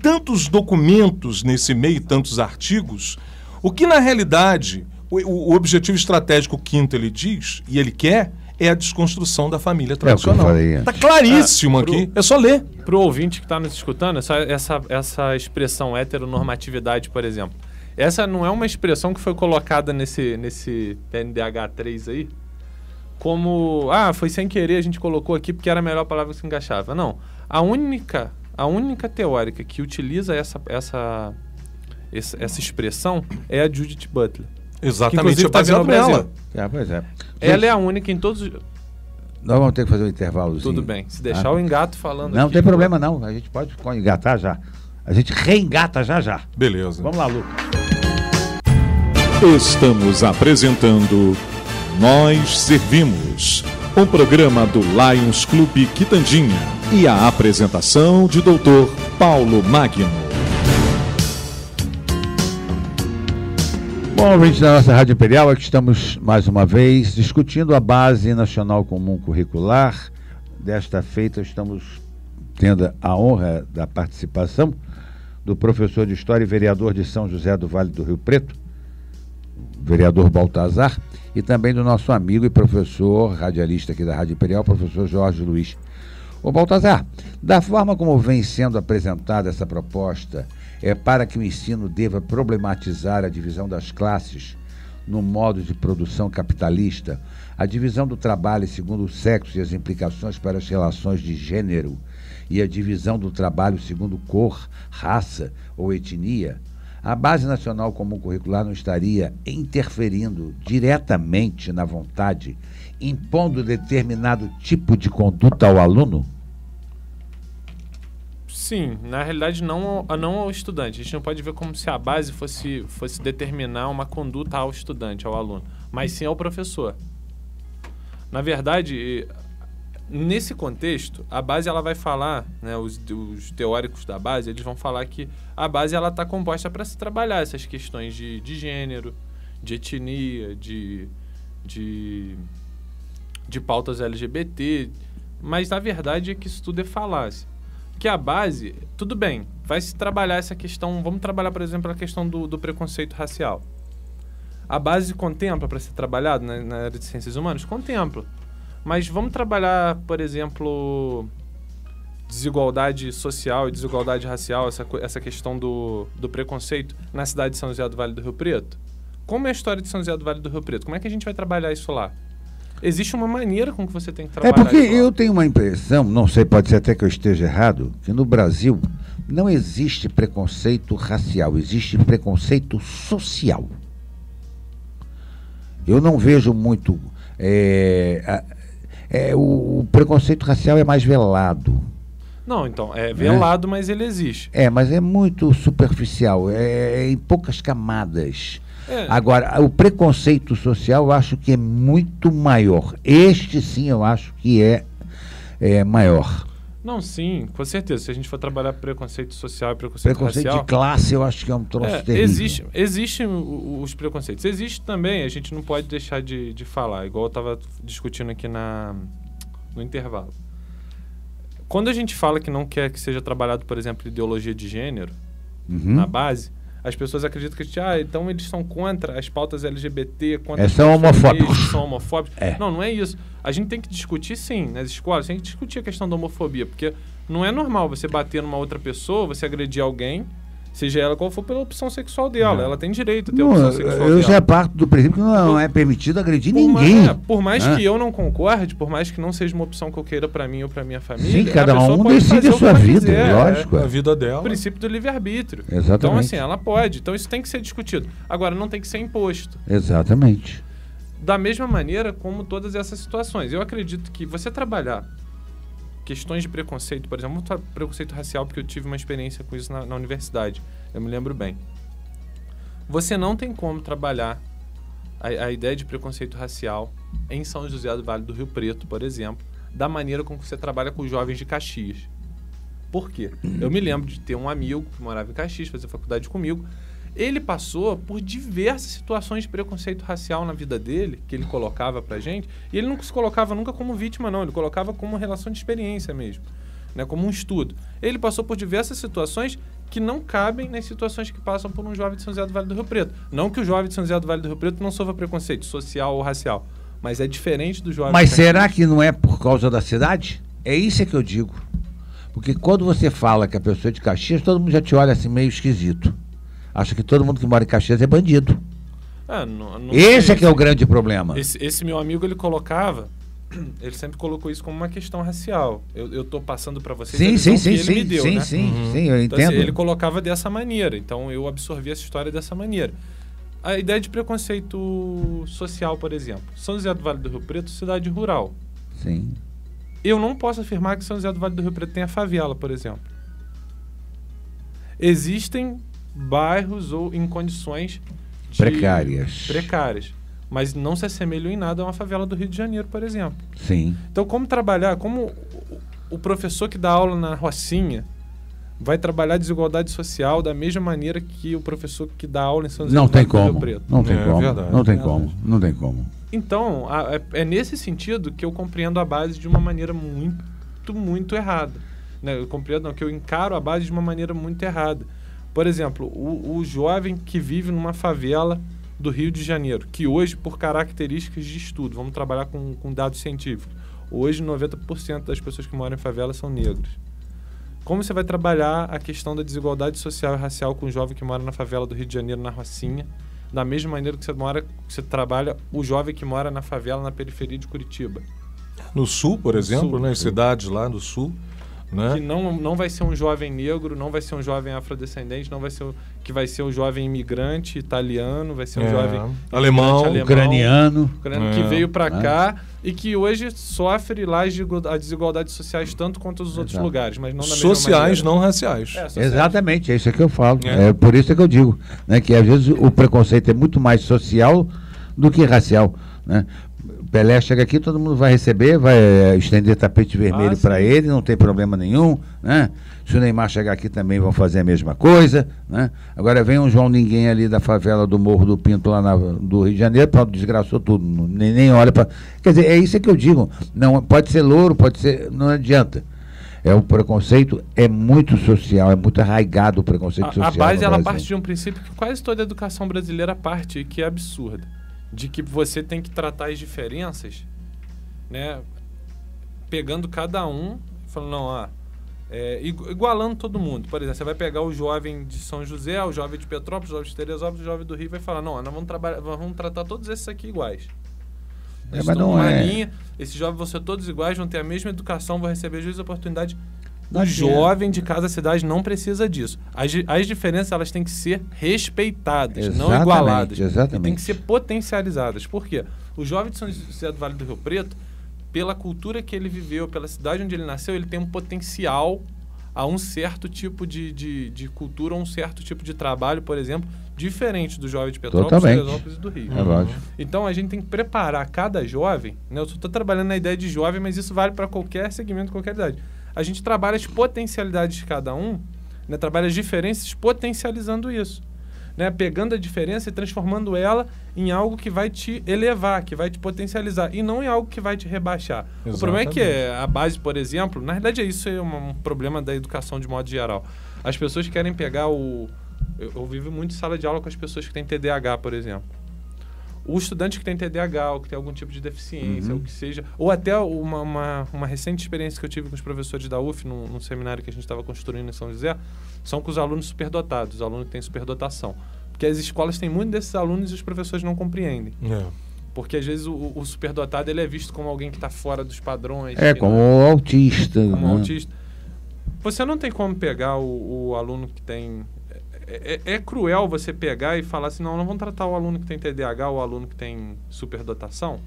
tantos documentos nesse meio, tantos artigos, o que na realidade o objetivo estratégico quinto ele diz, e ele quer, é a desconstrução da família tradicional. Está claríssimo aqui, é só ler. Para o ouvinte que está nos escutando, essa expressão heteronormatividade, por exemplo, essa não é uma expressão que foi colocada nesse PNDH3 aí, como, foi sem querer, a gente colocou aqui porque era a melhor palavra que se encaixava. Não. A única teórica que utiliza essa expressão é a Judith Butler. Exatamente, que, é baseado nela. Pois é. Ela é a única em todos os... Nós vamos ter que fazer um intervalozinho. Tudo bem. Se deixar o engato falando não aqui, tem problema não. A gente pode engatar já. A gente reengata já. Beleza. Vamos lá, Lucas. Estamos apresentando Nós Servimos, um programa do Lions Clube Quitandinha e a apresentação de Dr. Paulo Magno. Bom, ouvinte da nossa Rádio Imperial, aqui estamos mais uma vez discutindo a Base Nacional Comum Curricular. Desta feita estamos tendo a honra da participação do professor de História e vereador de São José do Vale do Rio Preto, vereador Baltazar, e também do nosso amigo e professor, radialista aqui da Rádio Imperial, professor Jorge Luiz. Ô Baltazar, da forma como vem sendo apresentada essa proposta, é para que o ensino deva problematizar a divisão das classes no modo de produção capitalista, a divisão do trabalho segundo o sexo e as implicações para as relações de gênero, e a divisão do trabalho segundo cor, raça ou etnia, a Base Nacional Comum Curricular não estaria interferindo diretamente na vontade, impondo determinado tipo de conduta ao aluno? Sim, na realidade não ao estudante. A gente não pode ver como se a base fosse determinar uma conduta ao estudante, ao aluno, mas sim ao professor. Na verdade, nesse contexto, a base ela vai falar, né, os teóricos da base, eles vão falar que a base ela está composta para se trabalhar essas questões de gênero, de etnia, de pautas LGBT, mas na verdade é que isso tudo é falácia. Que a base, tudo bem, vai se trabalhar essa questão, vamos trabalhar, por exemplo, a questão do preconceito racial. A base contempla para ser trabalhado na área de ciências humanas? Contempla. Mas vamos trabalhar, por exemplo, desigualdade social e desigualdade racial, essa questão do preconceito na cidade de São José do Vale do Rio Preto? Como é a história de São José do Vale do Rio Preto? Como é que a gente vai trabalhar isso lá? Existe uma maneira com que você tem que trabalhar isso lá. É porque eu tenho uma impressão, não sei, pode ser até que eu esteja errado, que no Brasil não existe preconceito racial, existe preconceito social. Eu não vejo muito... o preconceito racial é mais velado. Não, então, é velado, mas ele existe. Mas é muito superficial, em poucas camadas. Agora, o preconceito social eu acho que é muito maior. Este sim eu acho que é maior. Não, sim, com certeza. Se a gente for trabalhar preconceito social e preconceito racial... de classe eu acho que é um troço terrível. Existem os preconceitos. Existe também, a gente não pode deixar de falar, igual eu estava discutindo aqui no intervalo. Quando a gente fala que não quer que seja trabalhado, por exemplo, ideologia de gênero na base, as pessoas acreditam que então eles são contra as pautas LGBT, contra são homofóbicos. São homofóbicos. Não é isso. A gente tem que discutir, sim, nas escolas, tem que discutir a questão da homofobia, porque não é normal você bater numa outra pessoa, você agredir alguém, seja ela qual for, pela opção sexual dela. Ela tem direito a ter a opção sexual dela. Eu já parto do princípio que não é permitido agredir ninguém. Por mais que eu não concorde, por mais que não seja uma opção que eu queira pra mim ou pra minha família... Sim, cada um decide a sua vida, lógico. A vida dela. O princípio do livre-arbítrio. Exatamente. Então, assim, ela pode. Então, isso tem que ser discutido. Agora, não tem que ser imposto. Exatamente. Da mesma maneira como todas essas situações. Eu acredito que você trabalhar questões de preconceito, por exemplo, preconceito racial, porque eu tive uma experiência com isso na universidade, eu me lembro bem. Você não tem como trabalhar a ideia de preconceito racial em São José do Vale do Rio Preto, por exemplo, da maneira como você trabalha com os jovens de Caxias. Por quê? Eu me lembro de ter um amigo que morava em Caxias, fazia faculdade comigo. Ele passou por diversas situações de preconceito racial na vida dele, que ele colocava pra gente, e ele não se colocava nunca como vítima, não. Ele colocava como uma relação de experiência mesmo, né? Como um estudo. Ele passou por diversas situações que não cabem nas situações que passam por um jovem de São José do Vale do Rio Preto. Não que o jovem de São José do Vale do Rio Preto não sofra preconceito social ou racial, mas é diferente do jovem... Mas será que não é por causa da cidade? É isso que eu digo. Porque quando você fala que a pessoa é de Caxias, todo mundo já te olha assim meio esquisito. Acha que todo mundo que mora em Caxias é bandido. Esse é que é o grande problema. Esse meu amigo, ele colocava... Ele sempre colocou isso como uma questão racial. Eu tô passando para vocês a visão que ele me deu, né? Sim, eu entendo. Então, assim, ele colocava dessa maneira. Então, eu absorvi essa história dessa maneira. A ideia de preconceito social, por exemplo. São José do Vale do Rio Preto, cidade rural. Sim. Eu não posso afirmar que São José do Vale do Rio Preto tenha favela, por exemplo. Existem bairros ou em condições precárias, mas não se assemelham em nada a uma favela do Rio de Janeiro, por exemplo. Sim. Então, como o professor que dá aula na Rocinha vai trabalhar a desigualdade social da mesma maneira que o professor que dá aula em São José do Rio Preto? Não tem como. Então, é nesse sentido que eu compreendo a base de uma maneira muito errada. Né? Que eu encaro a base de uma maneira muito errada. Por exemplo, o jovem que vive numa favela do Rio de Janeiro, que hoje, por características de estudo, vamos trabalhar com dados científicos, hoje 90% das pessoas que moram em favela são negros. Como você vai trabalhar a questão da desigualdade social e racial com o jovem que mora na favela do Rio de Janeiro, na Rocinha, da mesma maneira que você trabalha o jovem que mora na favela na periferia de Curitiba? No sul, por exemplo, em cidades lá no sul, né? Que não vai ser um jovem negro, não vai ser um jovem afrodescendente, não vai ser que vai ser um jovem imigrante italiano, vai ser um jovem alemão, ucraniano que veio para cá e que hoje sofre lá as desigualdades sociais tanto quanto os outros lugares, mas não da mesma sociais, maneira. não raciais. Sociais. Exatamente, é isso que eu falo. É por isso que eu digo, né, que às vezes o preconceito é muito mais social do que racial, né? Pelé chega aqui, todo mundo vai receber, vai estender tapete vermelho para ele, não tem problema nenhum, né? Se o Neymar chegar aqui também vão fazer a mesma coisa, né? Agora vem um João Ninguém ali da favela do Morro do Pinto lá do Rio de Janeiro, pronto, desgraçou tudo, nem olha para... Quer dizer, é isso que eu digo, não, pode ser louro, pode ser, não adianta. O preconceito é muito social, é muito arraigado o preconceito social. A base, ela parte de um princípio que quase toda a educação brasileira parte, que é absurda. De que você tem que tratar as diferenças, né, pegando cada um, falando, igualando todo mundo. Por exemplo, você vai pegar o jovem de São José, o jovem de Petrópolis, o jovem de Teresópolis, o jovem do Rio, vai falar, nós vamos tratar todos esses aqui iguais. Mas não linha, esses jovens vão ser todos iguais, vão ter a mesma educação, vão receber as mesmas oportunidades. O jovem de cada cidade não precisa disso. As diferenças, elas têm que ser respeitadas, não igualadas. Exatamente. E têm que ser potencializadas. Por quê? O jovem de São José do Vale do Rio Preto, pela cultura que ele viveu, pela cidade onde ele nasceu, ele tem um potencial a um certo tipo de cultura, a um certo tipo de trabalho, por exemplo, diferente do jovem de Petrópolis, Teresópolis e do Rio. É lógico. Então, a gente tem que preparar cada jovem, né? Eu estou trabalhando na ideia de jovem, mas isso vale para qualquer segmento, qualquer idade. A gente trabalha as potencialidades de cada um, né? Trabalha as diferenças potencializando isso, né? Pegando a diferença e transformando ela em algo que vai te elevar, que vai te potencializar, e não em algo que vai te rebaixar. Exatamente. O problema é que a base, por exemplo, na verdade isso é um problema da educação de modo geral. As pessoas querem pegar eu vivo muito em sala de aula com as pessoas que têm TDAH, por exemplo. o estudante que tem TDAH, ou que tem algum tipo de deficiência, ou que seja... Ou até uma recente experiência que eu tive com os professores da UF, num seminário que a gente estava construindo em São José, são com os alunos superdotados, os alunos que têm superdotação. Porque as escolas têm muitos desses alunos e os professores não compreendem. Porque, às vezes, o superdotado ele é visto como alguém que está fora dos padrões. Como autista. Como autista. Você não tem como pegar o aluno que tem... É cruel você pegar e falar assim, não vamos tratar o aluno que tem TDAH ou o aluno que tem superdotação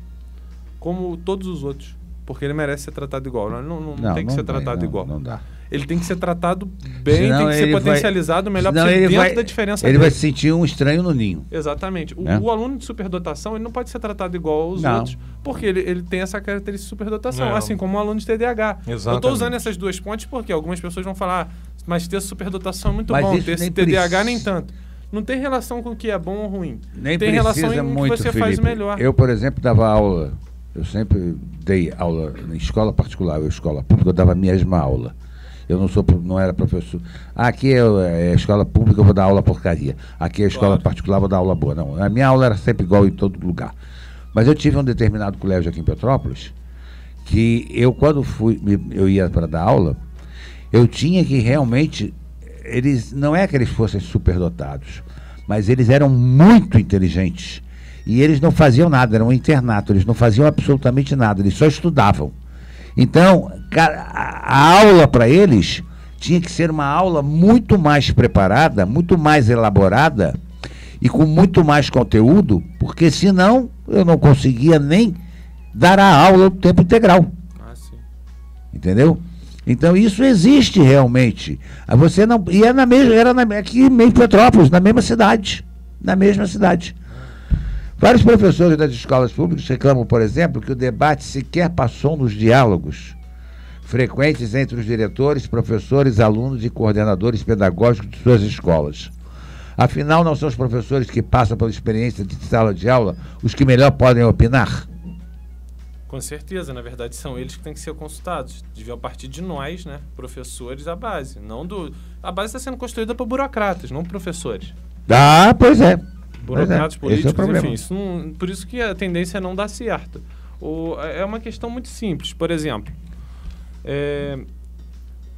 como todos os outros, porque ele merece ser tratado igual. Não tem que ser tratado igual. Não dá. Ele tem que ser tratado bem, senão tem que ser potencializado melhor possível dentro da diferença dele. Ele vai se sentir um estranho no ninho. Exatamente. O aluno de superdotação ele não pode ser tratado igual aos outros, porque ele tem essa característica de superdotação, assim como o aluno de TDAH. Exatamente. Eu estou usando essas duas pontes porque algumas pessoas vão falar, mas ter superdotação é muito bom, ter esse TDAH nem tanto. Não tem relação com o que é bom ou ruim. Tem relação em o que você faz melhor. Eu, por exemplo, dava aula, eu sempre dei aula em escola particular ou escola pública, eu dava a mesma aula. Eu não era professor. Aqui é escola pública, eu vou dar aula porcaria. Aqui é escola particular, eu vou dar aula boa. Não, a minha aula era sempre igual em todo lugar. Mas eu tive um determinado colégio aqui em Petrópolis, que quando eu ia para dar aula, eu tinha que realmente... não é que eles fossem superdotados, mas eles eram muito inteligentes. E eles não faziam nada, era um internato, eles não faziam absolutamente nada, eles só estudavam. Então, a aula para eles tinha que ser uma aula muito mais preparada, muito mais elaborada e com muito mais conteúdo, porque senão eu não conseguia nem dar a aula no tempo integral. Sim. Entendeu? Então isso existe realmente. Você não, e era aqui em Petrópolis, na mesma cidade. Vários professores das escolas públicas reclamam, por exemplo, que o debate sequer passou nos diálogos frequentes entre os diretores, professores, alunos e coordenadores pedagógicos de suas escolas. Afinal, não são os professores que passam pela experiência de sala de aula os que melhor podem opinar? Com certeza, na verdade, são eles que têm que ser consultados. Deviam partir de nós, né, professores, a base. A base está sendo construída por burocratas, não professores. Pois é. Burocratas políticos, enfim. Por isso que a tendência é não dar certo. É uma questão muito simples. Por exemplo,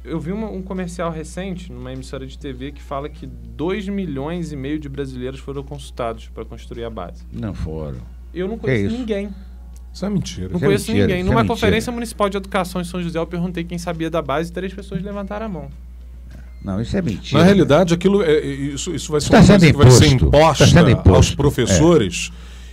eu vi um comercial recente numa emissora de TV que fala que 2,5 milhões de brasileiros foram consultados para construir a base. Não foram. Eu não conheço ninguém. Isso é mentira. Não conheço ninguém. Numa conferência municipal de educação em São José, eu perguntei quem sabia da base e 3 pessoas levantaram a mão. Não, isso é mentira. Na realidade, isso vai ser uma coisa que vai ser imposta aos professores.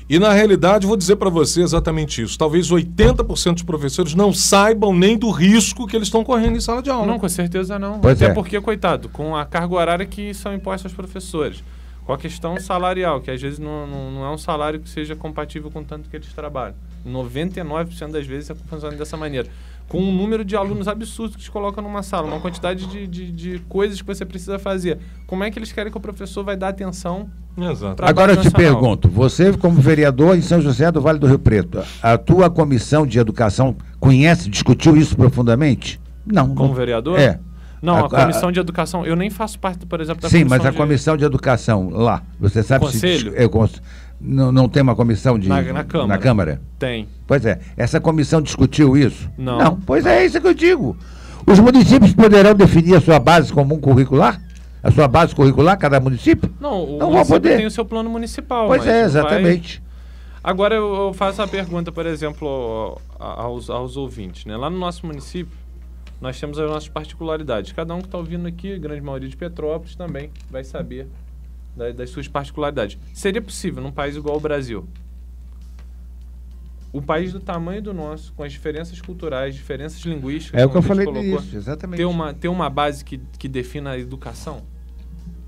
E, na realidade, vou dizer para você exatamente isso. Talvez 80% dos professores não saibam nem do risco que eles estão correndo em sala de aula. Não, com certeza não. Pois Até porque, coitado, com a carga horária que são impostas aos professores, com a questão salarial, que às vezes não é um salário que seja compatível com o tanto que eles trabalham. 99% das vezes funciona dessa maneira. Com um número de alunos absurdo que te colocam numa sala, uma quantidade de coisas que você precisa fazer. Como é que eles querem que o professor vai dar atenção? Exato. Agora eu te pergunto, você como vereador em São José do Vale do Rio Preto, a tua comissão de educação discutiu isso profundamente? Não. Como vereador? Não, a comissão de educação, eu nem faço parte, por exemplo, da comissão. Sim, mas a comissão de educação lá, você sabe Conselho? Não tem uma comissão na Câmara? Na Câmara? Tem. Pois é. Essa comissão discutiu isso? Não. Pois é isso que eu digo. Os municípios poderão definir a sua base comum curricular? A sua base curricular, cada município? Não município tem o seu plano municipal. Pois é, exatamente. Agora eu faço a pergunta, por exemplo, aos ouvintes, né? Lá no nosso município, nós temos as nossas particularidades. Cada um que está ouvindo aqui, a grande maioria de Petrópolis também vai saber das suas particularidades. Seria possível, num país igual ao Brasil, um país do tamanho do nosso, com as diferenças culturais, diferenças linguísticas... É o que eu falei disso, exatamente. Ter uma base que defina a educação,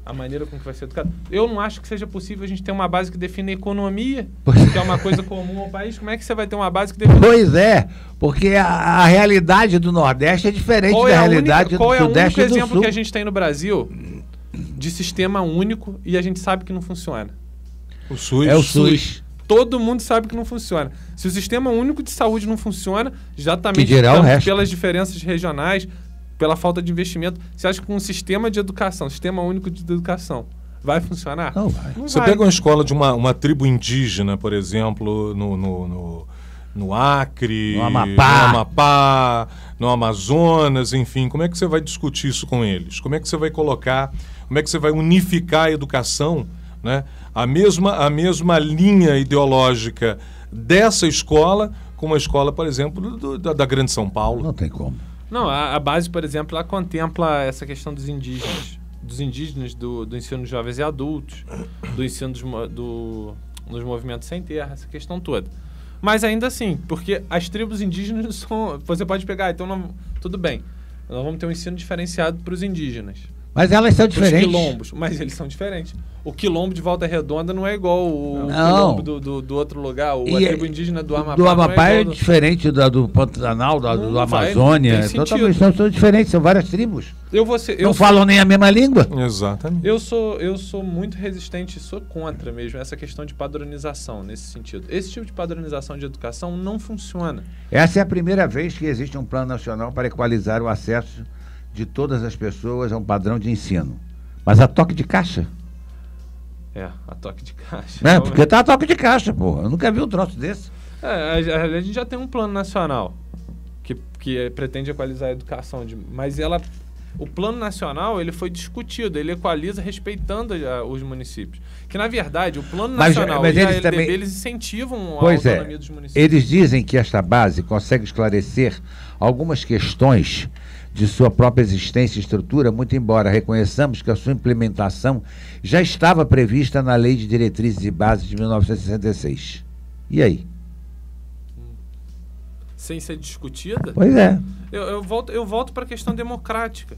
a maneira com que vai ser educado. Eu não acho que seja possível a gente ter uma base que define a economia, que é uma coisa comum ao país. Como é que você vai ter uma base que define... Pois é, porque a realidade do Nordeste é diferente da realidade do Sudeste e do Sul. Qual é o único exemplo que a gente tem no Brasil de sistema único e a gente sabe que não funciona? O SUS. É o SUS. Todo mundo sabe que não funciona. Se o sistema único de saúde não funciona, já também pelas diferenças regionais, pela falta de investimento. Você acha que com um sistema de educação, sistema único de educação, Vai funcionar? Não vai. Você pega uma escola de uma tribo indígena, por exemplo, no Acre, no Amapá, no Amazonas, enfim, como é que você vai discutir isso com eles? Como é que você vai colocar, como é que você vai unificar a educação, né? A mesma linha ideológica dessa escola com uma escola, por exemplo, da Grande São Paulo? Não tem como. Não, a base, por exemplo, ela contempla essa questão dos indígenas, do ensino de jovens e adultos, do ensino dos movimentos sem terra, essa questão toda. Mas ainda assim, porque as tribos indígenas são... Você pode pegar, então tudo bem, nós vamos ter um ensino diferenciado para os indígenas. Mas elas são diferentes. Os quilombos, mas eles são diferentes. O quilombo de Volta Redonda não é igual o quilombo do outro lugar. A tribo indígena do Amapá. Do Amapá é diferente do Pantanal, do Amazônia. Totalmente, são diferentes, são várias tribos. Não falam nem a mesma língua. Exatamente. Eu sou muito resistente e sou contra mesmo essa questão de padronização nesse sentido. Esse tipo de padronização de educação não funciona. Essa é a primeira vez que existe um plano nacional para equalizar o acesso de todas as pessoas a um padrão de ensino. Mas a toque de caixa? A toque de caixa. Porque tá a toque de caixa, porra. Eu nunca vi um troço desse. A gente já tem um plano nacional que pretende equalizar a educação, mas o plano nacional ele foi discutido, ele equaliza respeitando os municípios. Que, na verdade, o plano nacional mas e a eles LDB, também... eles incentivam a autonomia dos municípios. Eles dizem que esta base consegue esclarecer algumas questões de sua própria existência e estrutura, muito embora reconheçamos que a sua implementação já estava prevista na Lei de Diretrizes e Bases de 1966. E aí? Sem ser discutida? Pois é. Eu volto para a questão democrática.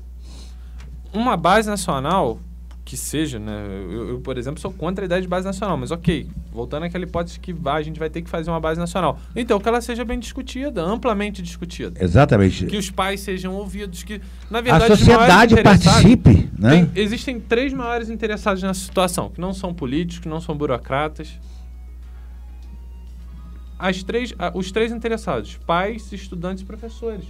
Uma base nacional que seja, né? Eu, por exemplo, sou contra a ideia de base nacional, mas ok, voltando àquela hipótese que a gente vai ter que fazer uma base nacional. Então, que ela seja bem discutida, amplamente discutida. Exatamente. Que os pais sejam ouvidos, que, na verdade, a sociedade participe, né? Existem 3 maiores interessados nessa situação, que não são políticos, que não são burocratas. Os 3 interessados, pais, estudantes e professores.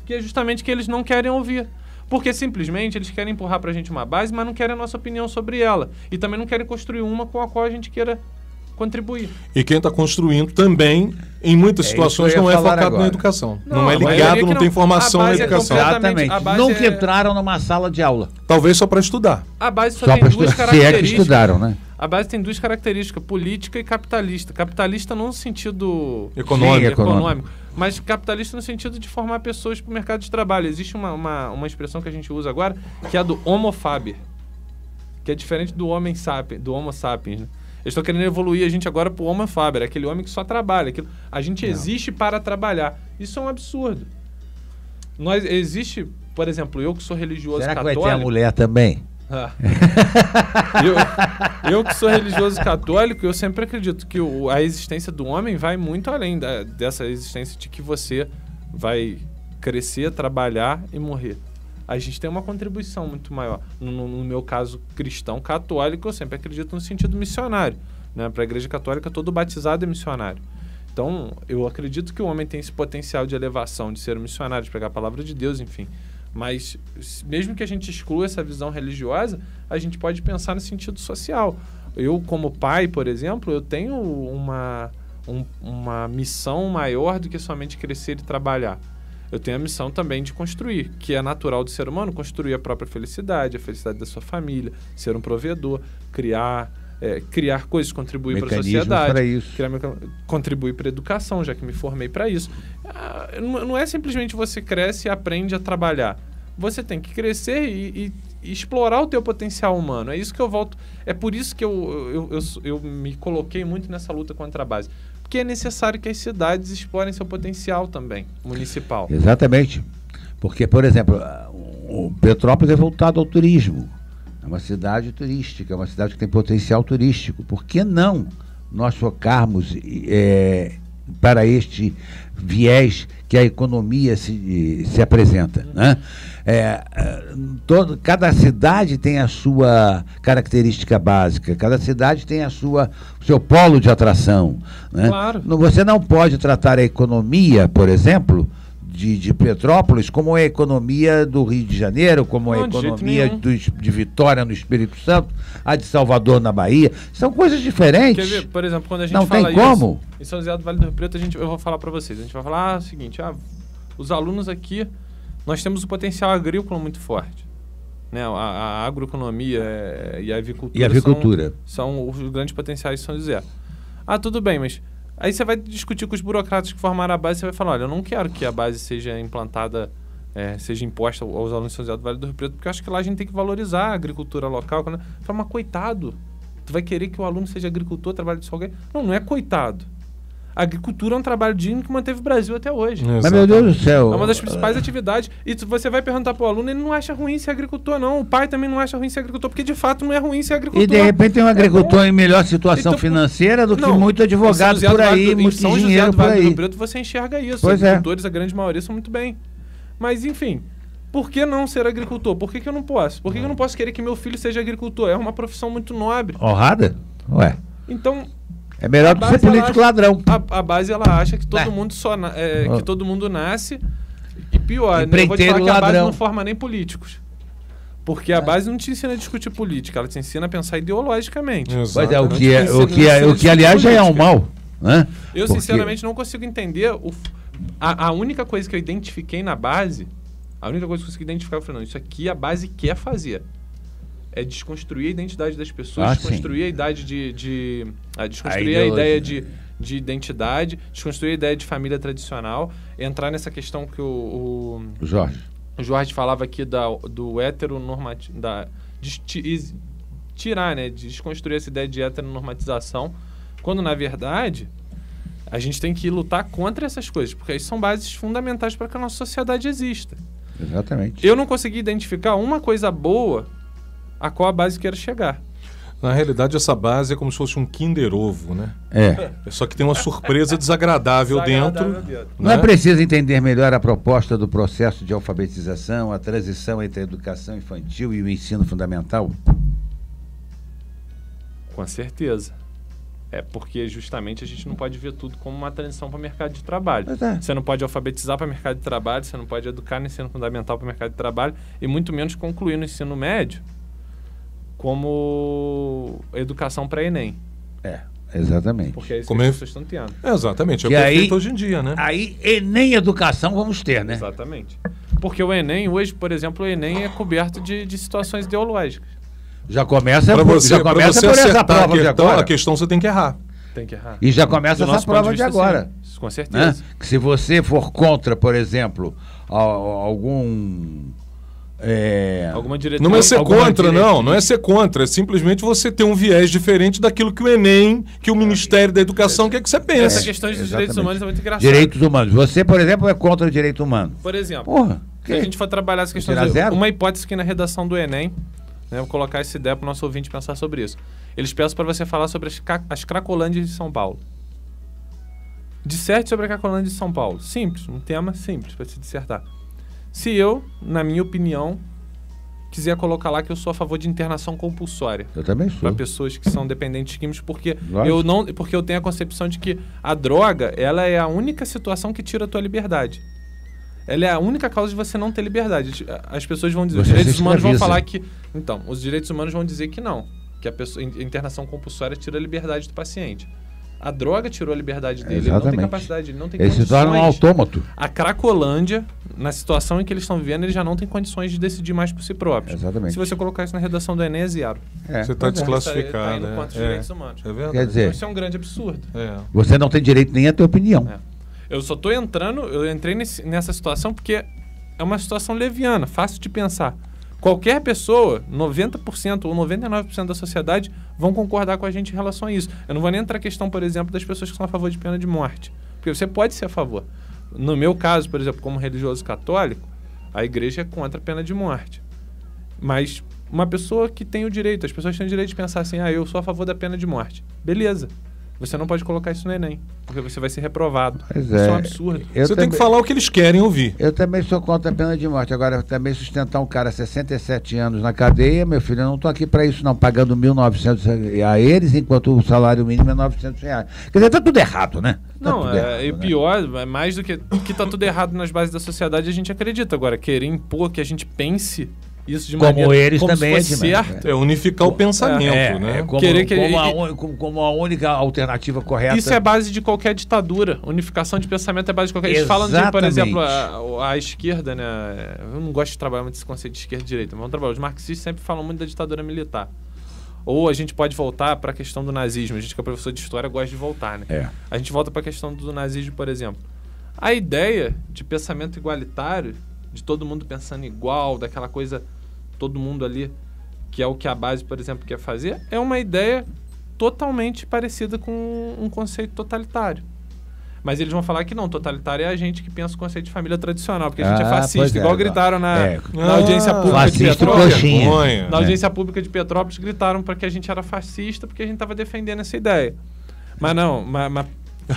Que é justamente que eles não querem ouvir. Porque simplesmente eles querem empurrar pra gente uma base, mas não querem a nossa opinião sobre ela. E também não querem construir uma com a qual a gente queira contribuir. E quem está construindo também, em muitas situações, não é focado na educação. Não é ligado, não tem formação na educação. Exatamente. Nunca entraram numa sala de aula. Talvez só para estudar. A base só tem 2 características. Se é que estudaram, né? A base tem 2 características, política e capitalista. Capitalista não no sentido econômico, mas capitalista no sentido de formar pessoas para o mercado de trabalho. Existe uma expressão que a gente usa agora, que é a do homo faber, que é diferente do homo sapiens, né? Eles estão querendo evoluir a gente agora para o homo faber, aquele homem que só trabalha. A gente existe para trabalhar. Isso é um absurdo. Existe, por exemplo, eu que sou religioso católico... Será que vai ter a mulher também? Eu que sou religioso católico, eu sempre acredito que a existência do homem vai muito além dessa existência de que você vai crescer, trabalhar e morrer. A gente tem uma contribuição muito maior. No meu caso cristão católico, eu sempre acredito no sentido missionário, né? Para a Igreja Católica, todo batizado é missionário. Então, eu acredito que o homem tem esse potencial de elevação, de ser um missionário, de pregar a palavra de Deus, enfim. Mas, mesmo que a gente exclua essa visão religiosa, a gente pode pensar no sentido social. Eu, como pai, por exemplo, eu tenho uma missão maior do que somente crescer e trabalhar. Eu tenho a missão também de construir, que é natural do ser humano, construir a própria felicidade, a felicidade da sua família, ser um provedor, criar coisas, contribuir para a sociedade, contribuir para a educação, já que me formei para isso. Não é simplesmente você cresce e aprende a trabalhar. Você tem que crescer e explorar o teu potencial humano. É isso que eu volto. É por isso que eu me coloquei muito nessa luta contra a base. Porque é necessário que as cidades explorem seu potencial também, municipal. Exatamente. Porque, por exemplo, o Petrópolis é voltado ao turismo. É uma cidade turística, é uma cidade que tem potencial turístico. Por que não nós focarmos para este viés que a economia se apresenta, né? Cada cidade tem a sua característica básica, cada cidade tem o seu polo de atração, né? Claro. Você não pode tratar a economia, por exemplo, de Petrópolis como é a economia do Rio de Janeiro, como é a Não, de jeito economia nenhum. de Vitória no Espírito Santo, a de Salvador na Bahia. São coisas diferentes. Quer ver, por exemplo, quando a gente Não fala tem como. isso, em São José do Vale do Rio Preto, eu vou falar para vocês. A gente vai falar o seguinte, os alunos aqui, nós temos um potencial agrícola muito forte. Né? A agroeconomia e a avicultura, E a avicultura. são os grandes potenciais de São José. Tudo bem, mas aí você vai discutir com os burocratas que formaram a base, você vai falar, olha, eu não quero que a base seja implantada, seja imposta aos alunos de São José do Vale do Rio Preto, porque eu acho que lá a gente tem que valorizar a agricultura local. Fala, mas coitado, tu vai querer que o aluno seja agricultor, trabalhe de sol? Não é coitado. A agricultura é um trabalho digno que manteve o Brasil até hoje. Mas, meu Deus do céu... É uma das principais atividades. E você vai perguntar para o aluno, ele não acha ruim ser agricultor, não. O pai também não acha ruim ser agricultor, porque de fato não é ruim ser agricultor. E de repente tem um agricultor em melhor situação financeira do que muito advogado por aí, muito dinheiro por aí. Em Rio Preto você enxerga isso. Pois Os agricultores, a grande maioria, são muito bem. Mas, enfim, por que não ser agricultor? Por que eu não posso? Por que eu não posso querer que meu filho seja agricultor? É uma profissão muito nobre. Honrada? Ué. Então... É melhor do que ser político ladrão. A base, ela acha que todo mundo que todo mundo nasce. E pior, né? Eu vou te falar que a base não forma nem políticos. Porque a base não te ensina a discutir política, ela te ensina a pensar ideologicamente. Mas o que aliás já é um mal. Né? Eu, sinceramente, não consigo entender. A única coisa que eu identifiquei na base, a única coisa que eu consegui identificar, eu falei, não, isso aqui a base quer fazer. É desconstruir a identidade das pessoas, desconstruir a idade desconstruir a ideia de identidade, desconstruir a ideia de família tradicional, entrar nessa questão que o Jorge falava aqui do heteronormativo, tirar, né, de desconstruir essa ideia de heteronormatização, quando na verdade a gente tem que lutar contra essas coisas, porque isso são bases fundamentais para que a nossa sociedade exista. Exatamente. Eu não consegui identificar uma coisa boa a qual a base quer chegar. Na realidade, essa base é como se fosse um Kinder Ovo, né? Só que tem uma surpresa desagradável dentro. Não é preciso entender melhor a proposta do processo de alfabetização, a transição entre a educação infantil e o ensino fundamental? Com certeza. Porque justamente a gente não pode ver tudo como uma transição para o mercado de trabalho. Você não pode alfabetizar para o mercado de trabalho, você não pode educar no ensino fundamental para o mercado de trabalho e muito menos concluir no ensino médio como educação para Enem. Exatamente. Porque é isso que as pessoas estão tendo. Exatamente, é o que é feito hoje em dia, né? Aí, Enem educação vamos ter, né? Exatamente. Porque o Enem, hoje, por exemplo, o Enem é coberto de situações ideológicas. Já começa por essa prova de agora. A questão você tem que errar. Tem que errar. E já começa essa prova de agora. Sim, com certeza. Né? Que se você for contra, por exemplo, algum... alguma diretriz. Não é ser contra, não é ser contra, é simplesmente você ter um viés diferente daquilo que o Enem, que o Ministério da Educação quer que você pense. Essa questão dos direitos humanos é muito engraçada. Direitos humanos. Você, por exemplo, é contra o direito humano. Por exemplo, se a gente for trabalhar essa questão, uma hipótese que na redação do Enem, né, vou colocar essa ideia para o nosso ouvinte pensar sobre isso. Eles peçam para você falar sobre as Cracolândias de São Paulo. Disserte sobre a Cracolândia de São Paulo. Simples, um tema simples para se dissertar. Se eu, na minha opinião, quiser colocar lá que eu sou a favor de internação compulsória. Eu também sou. Para pessoas que são dependentes químicos, porque eu tenho a concepção de que a droga, ela é a única situação que tira a tua liberdade. Ela é a única causa de você não ter liberdade. As pessoas vão dizer, os direitos humanos vão falar que... Então, os direitos humanos vão dizer que não. Que a internação compulsória tira a liberdade do paciente. A droga tirou a liberdade dele. Exatamente. Ele não tem capacidade, ele não tem condições. Ele se torna um autômato. A Cracolândia, na situação em que eles estão vivendo, ele já não tem condições de decidir mais por si próprio. Exatamente. Se você colocar isso na redação do Enem, é zero. Você está desclassificado. Está indo contra os direitos humanos. É verdade. Quer dizer, isso é um grande absurdo. Você não tem direito nem a ter opinião. Eu só estou eu entrei nessa situação porque é uma situação leviana, fácil de pensar. Qualquer pessoa, 90% ou 99% da sociedade vão concordar com a gente em relação a isso. Eu não vou nem entrar na questão, por exemplo, das pessoas que são a favor de pena de morte. Porque você pode ser a favor. No meu caso, por exemplo, como religioso católico, a igreja é contra a pena de morte. Mas uma pessoa que tem o direito, as pessoas têm o direito de pensar assim, eu sou a favor da pena de morte. Beleza. você não pode colocar isso no Enem, porque você vai ser reprovado. Pois Isso é um absurdo. Você tem que falar o que eles querem ouvir. Eu também sou contra a pena de morte. Agora, também sustentar um cara 67 anos na cadeia, meu filho, eu não estou aqui para isso não, pagando 1.900 a eles, enquanto o salário mínimo é R$900. Quer dizer, tá tudo errado, né? E pior, é mais do que tá tudo errado nas bases da sociedade, a gente acredita. Agora, querer impor que a gente pense isso de como maneira eles como também se fosse certo. É unificar o pensamento, né? Como a única alternativa correta. Isso é base de qualquer ditadura. Unificação de pensamento é base de qualquer... Eles falam de, por exemplo, a esquerda, né? Eu não gosto de trabalhar muito esse conceito de esquerda e direita, mas vamos trabalhar. Os marxistas sempre falam muito da ditadura militar. Ou a gente pode voltar para a questão do nazismo. A gente que é professor de história gosta de voltar, né? A gente volta para a questão do nazismo, por exemplo. A ideia de pensamento igualitário, de todo mundo pensando igual, daquela coisa, todo mundo ali, que é o que a base, por exemplo, quer fazer, é uma ideia totalmente parecida com um conceito totalitário. Mas eles vão falar que não, totalitário é a gente que pensa o conceito de família tradicional, porque a gente é fascista, igual gritaram na audiência pública de Petrópolis. Na audiência pública de Petrópolis, gritaram para que a gente era fascista, porque a gente estava defendendo essa ideia. Mas não, mas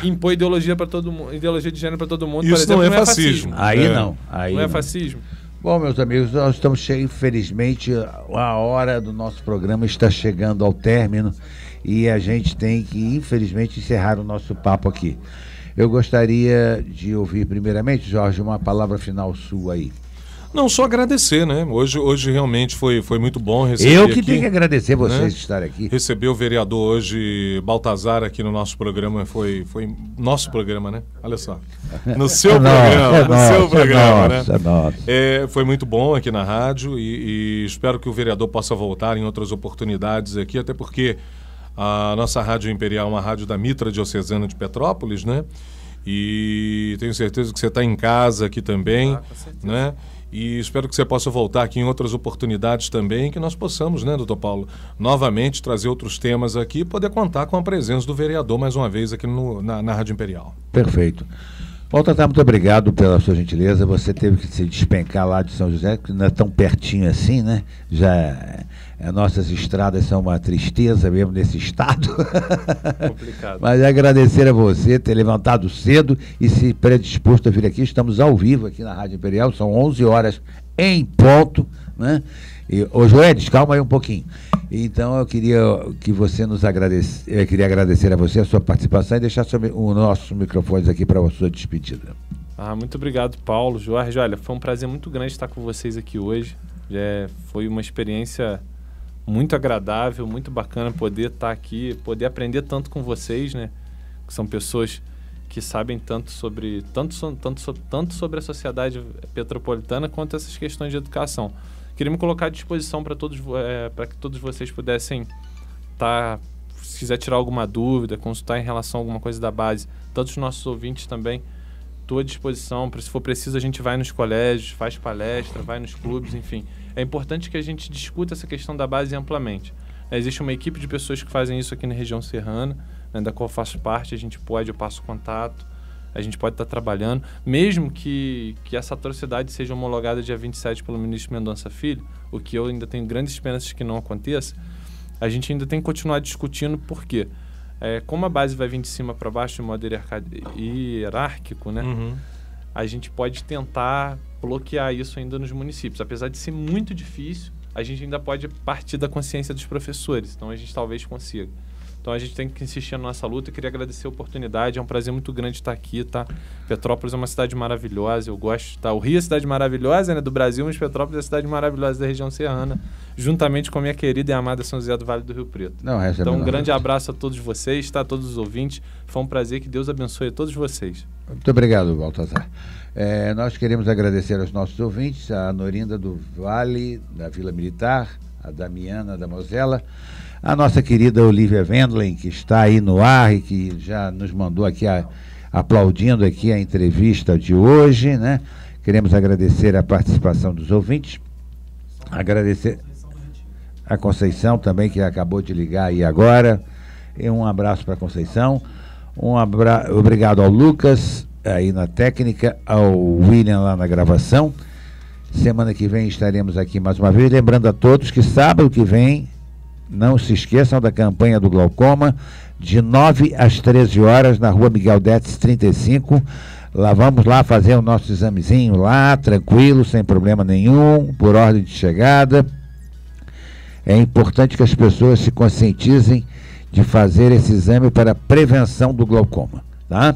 impor ideologia para todo mundo, ideologia de gênero para todo mundo, isso, por exemplo, não é fascismo. Aí não. Aí não é fascismo. Bom, meus amigos, nós estamos chegando, infelizmente, a hora do nosso programa está chegando ao término e a gente tem que, infelizmente, encerrar o nosso papo aqui. Eu gostaria de ouvir, primeiramente, Jorge, uma palavra final sua aí. Não, só agradecer, né? Hoje realmente foi muito bom receber Eu que tenho que agradecer vocês de estar aqui. Receber o vereador hoje, Baltazar, aqui no nosso programa, foi nosso programa, né? Olha só. No seu programa, né? Foi muito bom aqui na rádio e espero que o vereador possa voltar em outras oportunidades aqui, até porque a nossa Rádio Imperial é uma rádio da Mitra Diocesana de Petrópolis, né? E tenho certeza que você está em casa aqui também, né? E espero que você possa voltar aqui em outras oportunidades também, que nós possamos, né, doutor Paulo, novamente trazer outros temas aqui e poder contar com a presença do vereador mais uma vez aqui na Rádio Imperial. Perfeito. Baltazar, muito obrigado pela sua gentileza. Você teve que se despencar lá de São José, que não é tão pertinho assim, né? Nossas estradas são uma tristeza mesmo nesse estado. Complicado. Mas agradecer a você ter levantado cedo e se predisposto a vir aqui. Estamos ao vivo aqui na Rádio Imperial, são 11 horas em ponto, né? Ô Joedes, calma aí um pouquinho. Então eu queria que você nos agradecesse, eu queria agradecer a você a sua participação e deixar os nossos microfones aqui para a sua despedida. Muito obrigado, Paulo, Jorge. Olha, foi um prazer muito grande estar com vocês aqui hoje. Foi uma experiência muito agradável, muito bacana poder estar aqui, poder aprender tanto com vocês, né? Que são pessoas que sabem tanto sobre a sociedade petropolitana quanto essas questões de educação. Queria me colocar à disposição para que todos vocês pudessem estar, se quiser tirar alguma dúvida, consultar em relação a alguma coisa da base, tanto os nossos ouvintes também, estou à disposição. Se for preciso, a gente vai nos colégios, faz palestra, vai nos clubes, enfim. É importante que a gente discuta essa questão da base amplamente. Existe uma equipe de pessoas que fazem isso aqui na região serrana, né, da qual eu faço parte. Eu passo contato, a gente pode estar trabalhando, mesmo que essa atrocidade seja homologada dia 27 pelo ministro Mendonça Filho, o que eu ainda tenho grandes esperanças que não aconteça. A gente ainda tem que continuar discutindo por quê. Como a base vai vir de cima para baixo de modo hierárquico, né? A gente pode tentar bloquear isso ainda nos municípios. Apesar de ser muito difícil, a gente ainda pode partir da consciência dos professores. Então a gente talvez consiga. Então a gente tem que insistir na nossa luta. Eu queria agradecer a oportunidade, é um prazer muito grande estar aqui, tá? Petrópolis é uma cidade maravilhosa, eu gosto, tá? O Rio é a cidade maravilhosa, né, do Brasil, mas Petrópolis é a cidade maravilhosa da região serrana, juntamente com a minha querida e amada São José do Vale do Rio Preto. Então um grande abraço a todos vocês, tá? A todos os ouvintes. Foi um prazer, que Deus abençoe a todos vocês. Muito obrigado, Baltazar. Nós queremos agradecer aos nossos ouvintes, a Norinda do Vale, da Vila Militar, a Damiana da Mosela, a nossa querida Olivia Wendlen, que está aí no ar e que já nos mandou aqui, aplaudindo aqui a entrevista de hoje, né? Queremos agradecer a participação dos ouvintes, agradecer a Conceição também, que acabou de ligar aí agora, e um abraço para a Conceição, obrigado ao Lucas, aí na técnica, ao William lá na gravação. Semana que vem estaremos aqui mais uma vez, lembrando a todos que sábado que vem Não se esqueçam da campanha do glaucoma, de 9 às 13 horas, na rua Miguel Detz 35. Lá vamos lá fazer o nosso examezinho lá, tranquilo, sem problema nenhum, por ordem de chegada. É importante que as pessoas se conscientizem de fazer esse exame para prevenção do glaucoma, tá?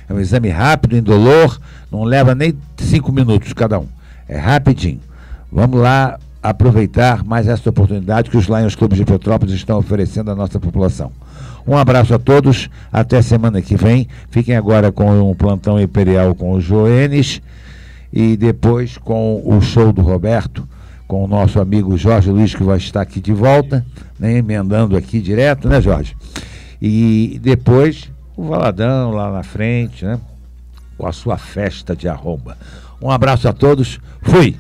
É um exame rápido, indolor, não leva nem 5 minutos cada um. É rapidinho. Vamos lá aproveitar mais essa oportunidade que os Lions Clubes de Petrópolis estão oferecendo à nossa população. Um abraço a todos, até semana que vem. Fiquem agora com o Plantão Imperial com os Joenes e depois com o show do Roberto, com o nosso amigo Jorge Luiz, que vai estar aqui de volta, né, emendando aqui direto, né, Jorge? E depois o Valadão lá na frente, né, com a sua festa de arromba. Um abraço a todos, fui!